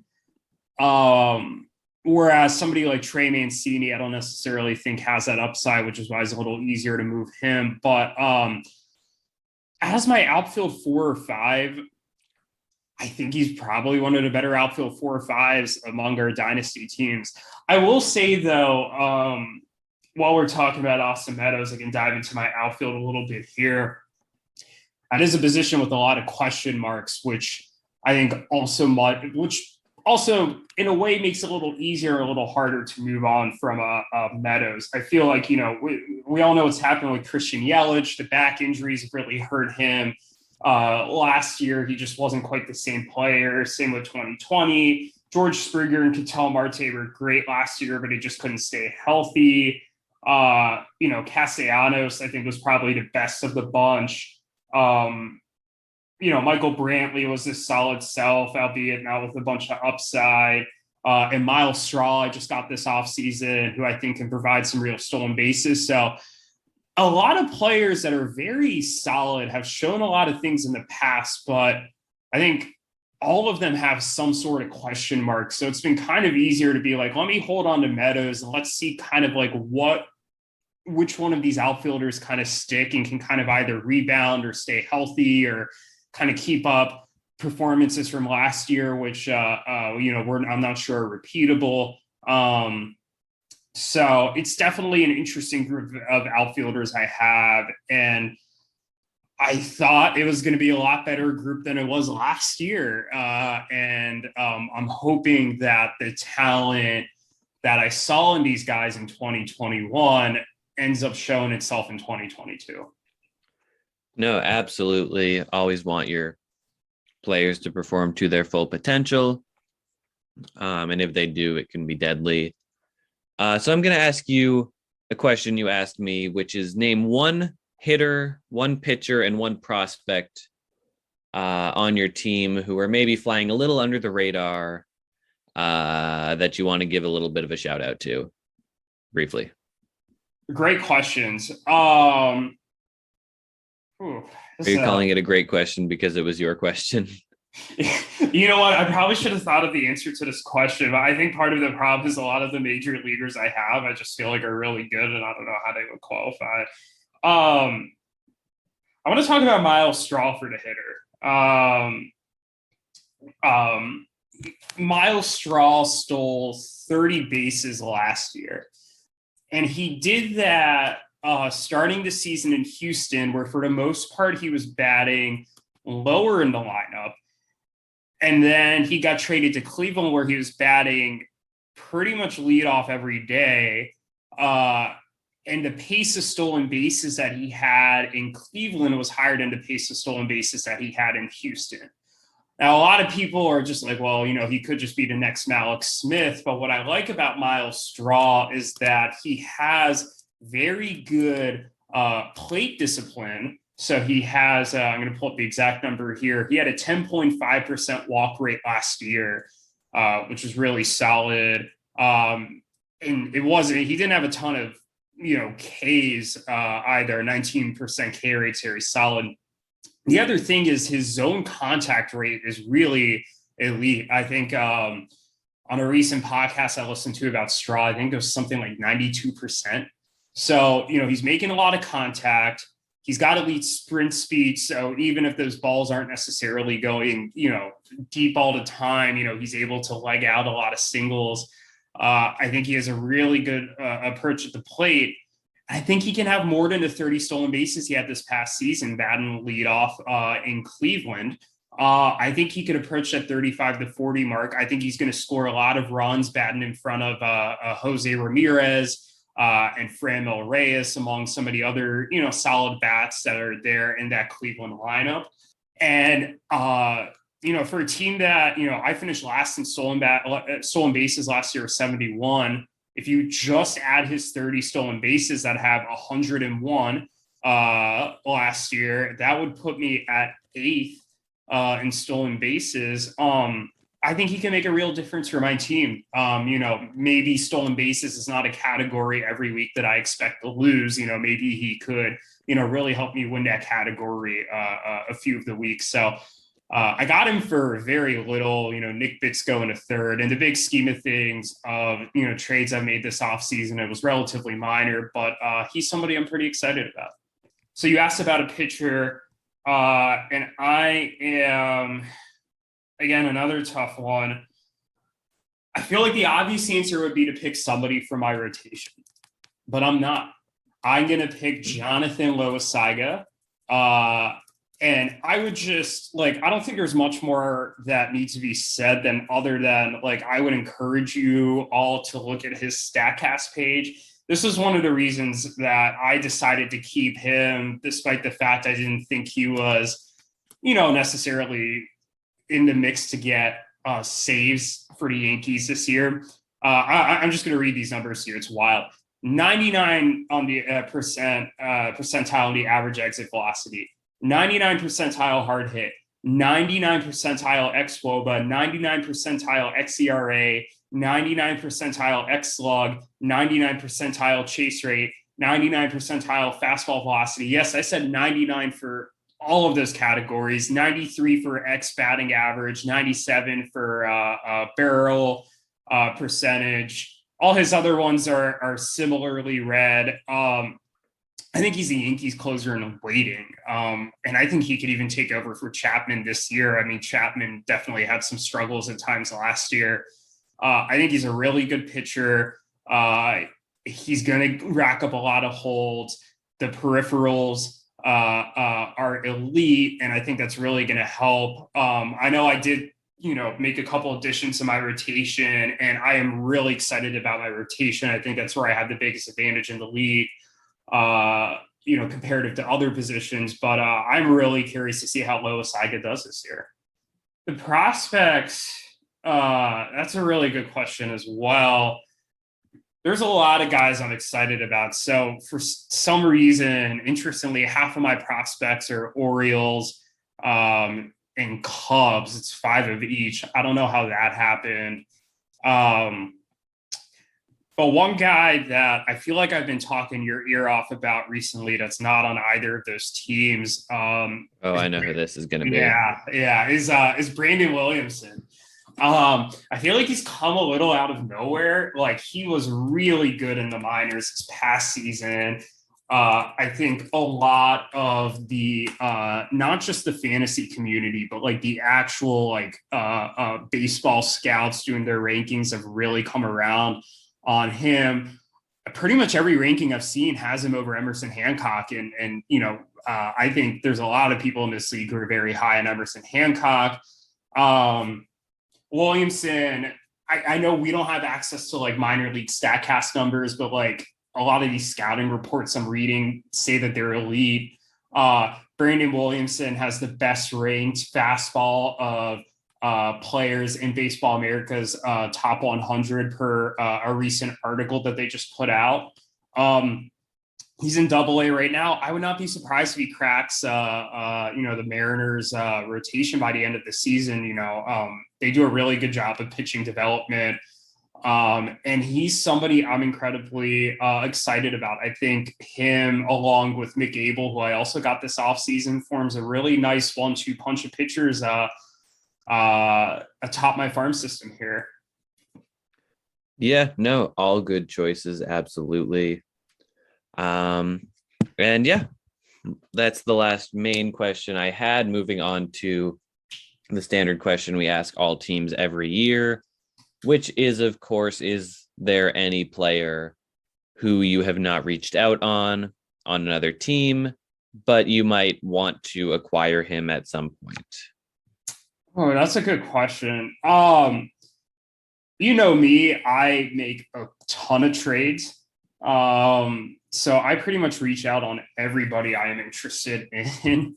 Whereas somebody like Trey Mancini, I don't necessarily think has that upside, which is why it's a little easier to move him. But as my outfield 4 or 5, I think he's probably one of the better outfield 4 or 5s among our dynasty teams. I will say, though, while we're talking about Austin Meadows, I can dive into my outfield a little bit here. That is a position with a lot of question marks, which I think also much, which also in a way makes it a little easier, a little harder to move on from Meadows. I feel like, we all know what's happened with Christian Yelich. The back injuries have really hurt him. Last year, he just wasn't quite the same player. Same with 2020. George Springer and Ketel Marte were great last year, but he just couldn't stay healthy. Castellanos, I think, was probably the best of the bunch. Michael Brantley was this solid self, albeit now with a bunch of upside. And Miles Straw, I just got this offseason, who I think can provide some real stolen bases. So a lot of players that are very solid have shown a lot of things in the past, but I think all of them have some sort of question mark. So it's been kind of easier to be like, let me hold on to Meadows and let's see kind of like which one of these outfielders kind of stick and can kind of either rebound or stay healthy or kind of keep up performances from last year, which, I'm not sure are repeatable. So it's definitely an interesting group of outfielders I have. And I thought it was going to be a lot better group than it was last year. I'm hoping that the talent that I saw in these guys in 2021 ends up showing itself in 2022. No, absolutely. Always want your players to perform to their full potential. And if they do, it can be deadly. So I'm going to ask you a question you asked me, which is name one hitter, one pitcher, and one prospect on your team who are maybe flying a little under the radar that you want to give a little bit of a shout out to briefly. Great questions. Are you calling it a great question because it was your question? You know what? I probably should have thought of the answer to this question, but I think part of the problem is a lot of the major leaguers I have, I just feel like are really good, and I don't know how they would qualify. I want to talk about Miles Straw for the hitter. Miles Straw stole 30 bases last year, and he did that starting the season in Houston, where for the most part he was batting lower in the lineup. And then he got traded to Cleveland, where he was batting pretty much leadoff every day. And the pace of stolen bases that he had in Cleveland was higher than the pace of stolen bases that he had in Houston. Now, a lot of people are just like, well, he could just be the next Malik Smith. But what I like about Miles Straw is that he has very good plate discipline. So he has, I'm going to pull up the exact number here. He had a 10.5% walk rate last year, which is really solid. And he didn't have a ton of, Ks either. 19% K rate's very solid. The other thing is his zone contact rate is really elite. I think on a recent podcast I listened to about Straw, I think it was something like 92%. So, he's making a lot of contact. He's got elite sprint speed. So even if those balls aren't necessarily going, deep all the time, he's able to leg out a lot of singles. I think he has a really good approach at the plate. I think he can have more than the 30 stolen bases he had this past season, batting leadoff in Cleveland. I think he could approach that 35 to 40 mark. I think he's going to score a lot of runs batting in front of Jose Ramirez and Franmil Reyes, among some of the other, solid bats that are there in that Cleveland lineup. And, for a team that, I finished last in stolen bases last year, 71. If you just add his 30 stolen bases that have 101 last year, that would put me at 8th in stolen bases. I think he can make a real difference for my team. Maybe stolen bases is not a category every week that I expect to lose. Maybe he could, really help me win that category a few of the weeks. So I got him for very little. Nick Bitsko in a third. In the big scheme of things of, trades I made this offseason, it was relatively minor, but he's somebody I'm pretty excited about. So you asked about a pitcher, and I am... Again, another tough one. I feel like the obvious answer would be to pick somebody from my rotation, but I'm not. I'm going to pick Jonathan Loaisaga. And I would just like, I don't think there's much more that needs to be said than other than like, I would encourage you all to look at his StatCast page. This is one of the reasons that I decided to keep him, despite the fact I didn't think he was, necessarily in the mix to get saves for the Yankees this year. I'm just going to read these numbers here. It's wild. 99 on the percentile on the average exit velocity, 99 percentile hard hit, 99 percentile xWOBA, 99 percentile xERA, 99 percentile xSlug, 99 percentile chase rate, 99 percentile fastball velocity. Yes, I said 99 for all of those categories, 93 for X batting average, 97 for barrel percentage. All his other ones are similarly read. I think he's the Yankees closer in waiting. And I think he could even take over for Chapman this year. I mean, Chapman definitely had some struggles at times last year. I think he's a really good pitcher. He's going to rack up a lot of holds. The peripherals are elite, and I think that's really going to help. I know I did, make a couple additions to my rotation, and I am really excited about my rotation. I think that's where I have the biggest advantage in the league, comparative to other positions. But I'm really curious to see how Loisaga does this year. The prospects, that's a really good question as well. There's a lot of guys I'm excited about. So for some reason, interestingly, half of my prospects are Orioles and Cubs. It's 5 of each. I don't know how that happened. But one guy that I feel like I've been talking your ear off about recently that's not on either of those teams. I know who this is going to be. Yeah, is Brandon Williamson. I feel like he's come a little out of nowhere. Like he was really good in the minors this past season. I think a lot of the not just the fantasy community, but like the actual baseball scouts doing their rankings have really come around on him. Pretty much every ranking I've seen has him over Emerson Hancock, and I think there's a lot of people in this league who are very high on Emerson Hancock. Williamson, I know we don't have access to like minor league StatCast numbers, but like a lot of these scouting reports I'm reading say that they're elite. Brandon Williamson has the best ranked fastball of players in Baseball America's top 100 per a recent article that they just put out. He's in Double-A right now. I would not be surprised if he cracks, the Mariners rotation by the end of the season. They do a really good job of pitching development. And he's somebody I'm incredibly excited about. I think him, along with Mick Abel, who I also got this offseason, forms a really nice 1-2 punch of pitchers atop my farm system here. Yeah, no, all good choices. Absolutely. And yeah, that's the last main question I had. Moving on to the standard question we ask all teams every year, which is, of course, is there any player who you have not reached out on another team, but you might want to acquire him at some point? Oh, that's a good question. Me, I make a ton of trades. So I pretty much reach out on everybody I am interested in.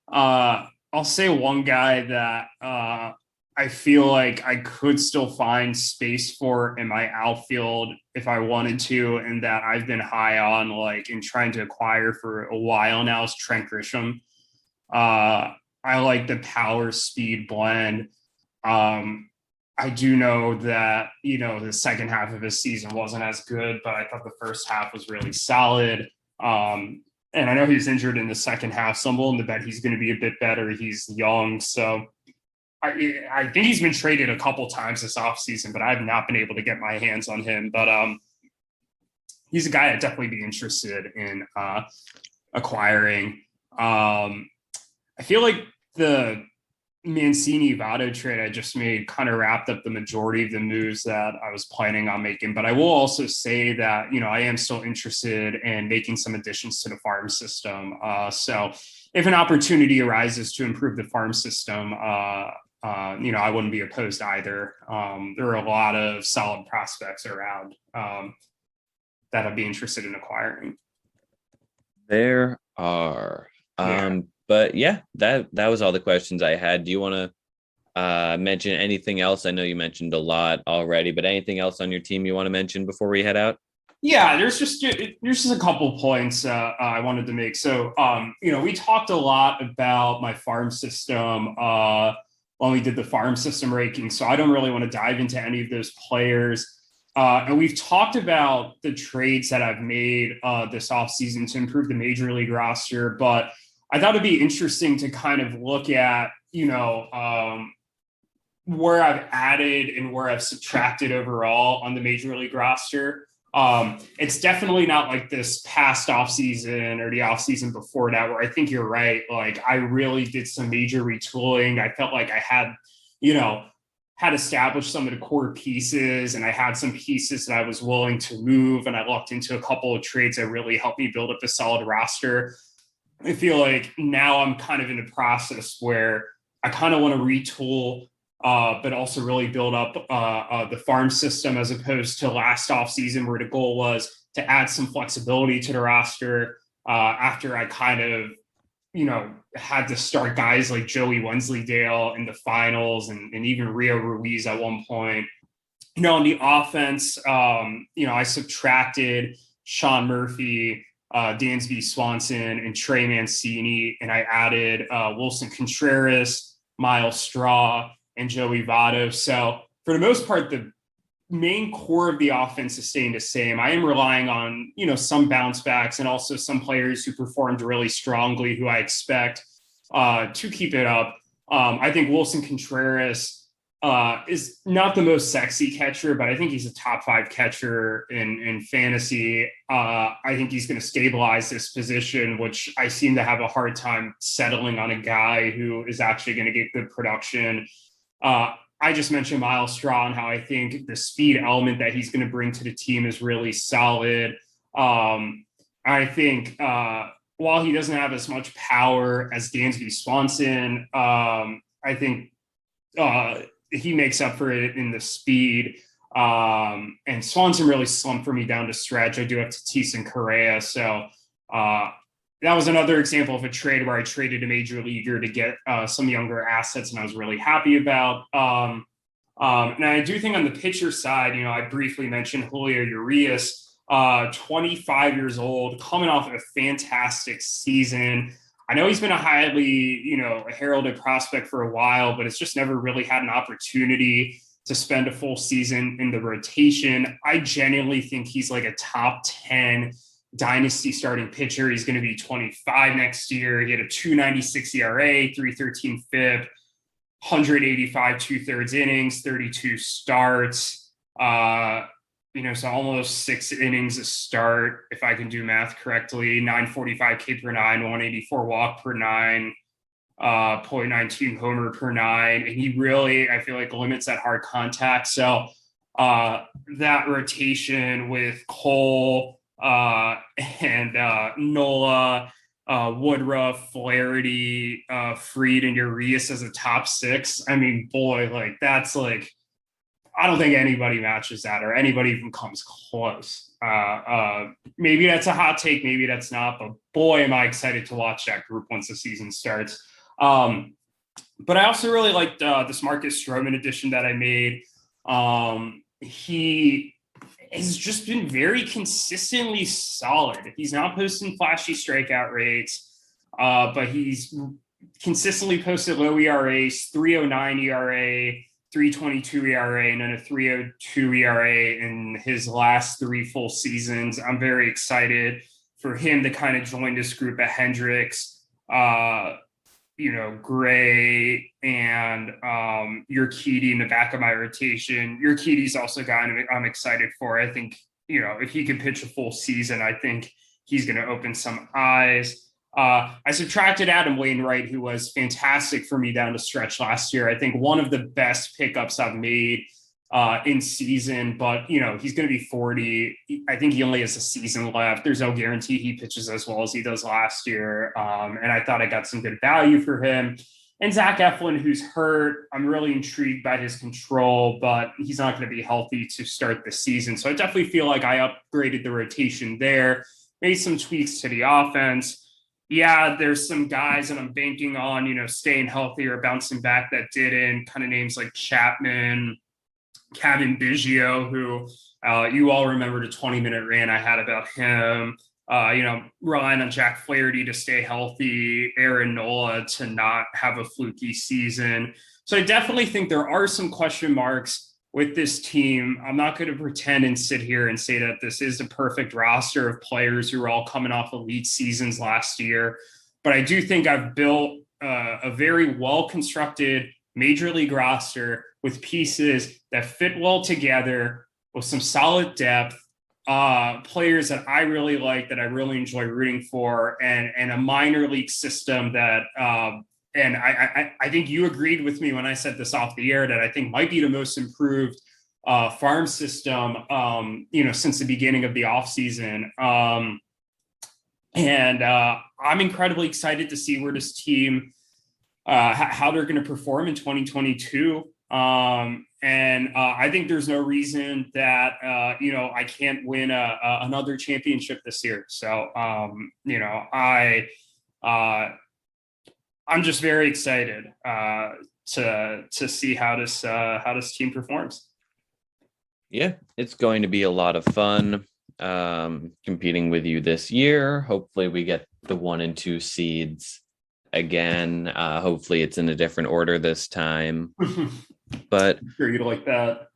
I'll say one guy that I feel like I could still find space for in my outfield if I wanted to, and that I've been high on in trying to acquire for a while now, is Trent Grisham. I like the power speed blend. I do know that, the second half of his season wasn't as good, but I thought the first half was really solid. And I know he's injured in the second half, so I'm willing to bet he's going to be a bit better. He's young. So I think he's been traded a couple times this offseason, but I've not been able to get my hands on him. But he's a guy I'd definitely be interested in acquiring. I feel like the Mancini Votto trade I just made kind of wrapped up the majority of the moves that I was planning on making. But I will also say that, I am still interested in making some additions to the farm system. So if an opportunity arises to improve the farm system, I wouldn't be opposed either. There are a lot of solid prospects around that I'd be interested in acquiring. There are. Yeah. But yeah, that was all the questions I had. Do you want to mention anything else? I know you mentioned a lot already, but anything else on your team you want to mention before we head out? Yeah, there's just a couple points I wanted to make. So, we talked a lot about my farm system when we did the farm system ranking. So I don't really want to dive into any of those players. And we've talked about the trades that I've made this offseason to improve the major league roster. But I thought it'd be interesting to kind of look at, where I've added and where I've subtracted overall on the major league roster. It's definitely not like this past offseason or the offseason before that, where I think you're right. Like, I really did some major retooling. I felt like I had established some of the core pieces, and I had some pieces that I was willing to move. And I looked into a couple of trades that really helped me build up a solid roster. I feel like now I'm kind of in a process where I kind of want to retool, but also really build up the farm system, as opposed to last offseason where the goal was to add some flexibility to the roster after I kind of, had to start guys like Joey Wensleydale in the finals and even Rio Ruiz at one point. On the offense, I subtracted Sean Murphy, Dansby Swanson, and Trey Mancini, and I added Wilson Contreras, Miles Straw, and Joey Votto. So for the most part, the main core of the offense is staying the same. I am relying on, some bounce backs and also some players who performed really strongly, who I expect to keep it up. I think Wilson Contreras is not the most sexy catcher, but I think he's a top 5 catcher in fantasy. I think he's going to stabilize this position, which I seem to have a hard time settling on a guy who is actually going to get good production. I just mentioned Miles Straw and how I think the speed element that he's going to bring to the team is really solid. I think while he doesn't have as much power as Dansby Swanson, I think he makes up for it in the speed. And Swanson really slumped for me down the stretch. I do have Tatis and Correa. So that was another example of a trade where I traded a major leaguer to get some younger assets, and I was really happy about. And I do think on the pitcher side, I briefly mentioned Julio Urias, 25 years old, coming off of a fantastic season. I know he's been a highly, a heralded prospect for a while, but it's just never really had an opportunity to spend a full season in the rotation. I genuinely think he's like a top 10 dynasty starting pitcher. He's going to be 25 next year. He had a 2.96 ERA, 3.13 FIP, 185 2/3 innings, 32 starts. So almost 6 innings a start, if I can do math correctly. 945 K per nine, 184 walk per nine, 0.19 homer per nine, and he really, I feel like, limits that hard contact. So that rotation with Cole and Nola, Woodruff, Flaherty, Fried, and Urias as a top 6. I mean, boy, like that's like, I don't think anybody matches that, or anybody even comes close. Maybe that's a hot take, maybe that's not, but boy, am I excited to watch that group once the season starts. But I also really liked this Marcus Stroman addition that I made. He has just been very consistently solid. He's not posting flashy strikeout rates, but he's consistently posted low ERAs, 3.09 ERA, 3.22 ERA, and then a 3.02 ERA in his last 3 full seasons. I'm very excited for him to kind of join this group of Hendricks, Gray, and Urquidy in the back of my rotation. Urquidy's also a guy I'm excited for. I think, if he can pitch a full season, I think he's going to open some eyes. I subtracted Adam Wainwright, who was fantastic for me down the stretch last year. I think one of the best pickups I've made in season, but he's going to be 40. I think he only has a season left. There's no guarantee he pitches as well as he does last year. And I thought I got some good value for him. And Zach Eflin, who's hurt, I'm really intrigued by his control, but he's not going to be healthy to start the season. So I definitely feel like I upgraded the rotation there, made some tweaks to the offense. Yeah, there's some guys that I'm banking on, staying healthy or bouncing back that didn't, kind of names like Chapman, Kevin Biggio, who you all remember the 20-minute rant I had about him. Relying on Jack Flaherty to stay healthy, Aaron Nola to not have a fluky season. So I definitely think there are some question marks with this team. I'm not going to pretend and sit here and say that this is the perfect roster of players who are all coming off elite seasons last year. But I do think I've built a very well-constructed major league roster with pieces that fit well together with some solid depth, players that I really like, that I really enjoy rooting for, and a minor league system that, and I think you agreed with me when I said this off the air, that I think might be the most improved farm system, since the beginning of the offseason. And I'm incredibly excited to see where this team, how they're going to perform in 2022. And I think there's no reason that, I can't win another championship this year. So, I'm just very excited to see how this team performs. Yeah, it's going to be a lot of fun competing with you this year. Hopefully we get the 1 and 2 seeds again. Hopefully it's in a different order this time. But I'm sure you'd like that.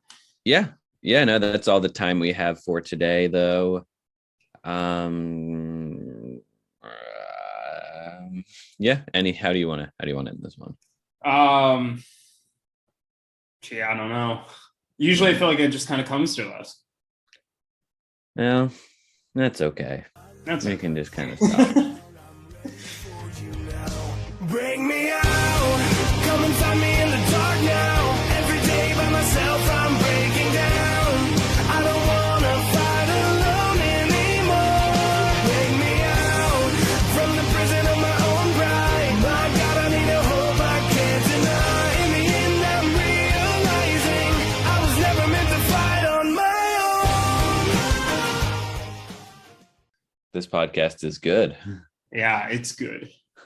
Yeah, no, that's all the time we have for today, though. How do you want to end this one? I don't know. Usually I feel like it just kind of comes to us. No, that's okay. We can just kind of stop. Bring me out, come and find me in the dark now. Every day by myself I'm breaking down. I don't wanna fight alone anymore. Bring me out from the prison of my own pride. My God, I need a hope I can't deny. In the end I'm realizing I was never meant to fight on my own. This podcast is good. Yeah, it's good.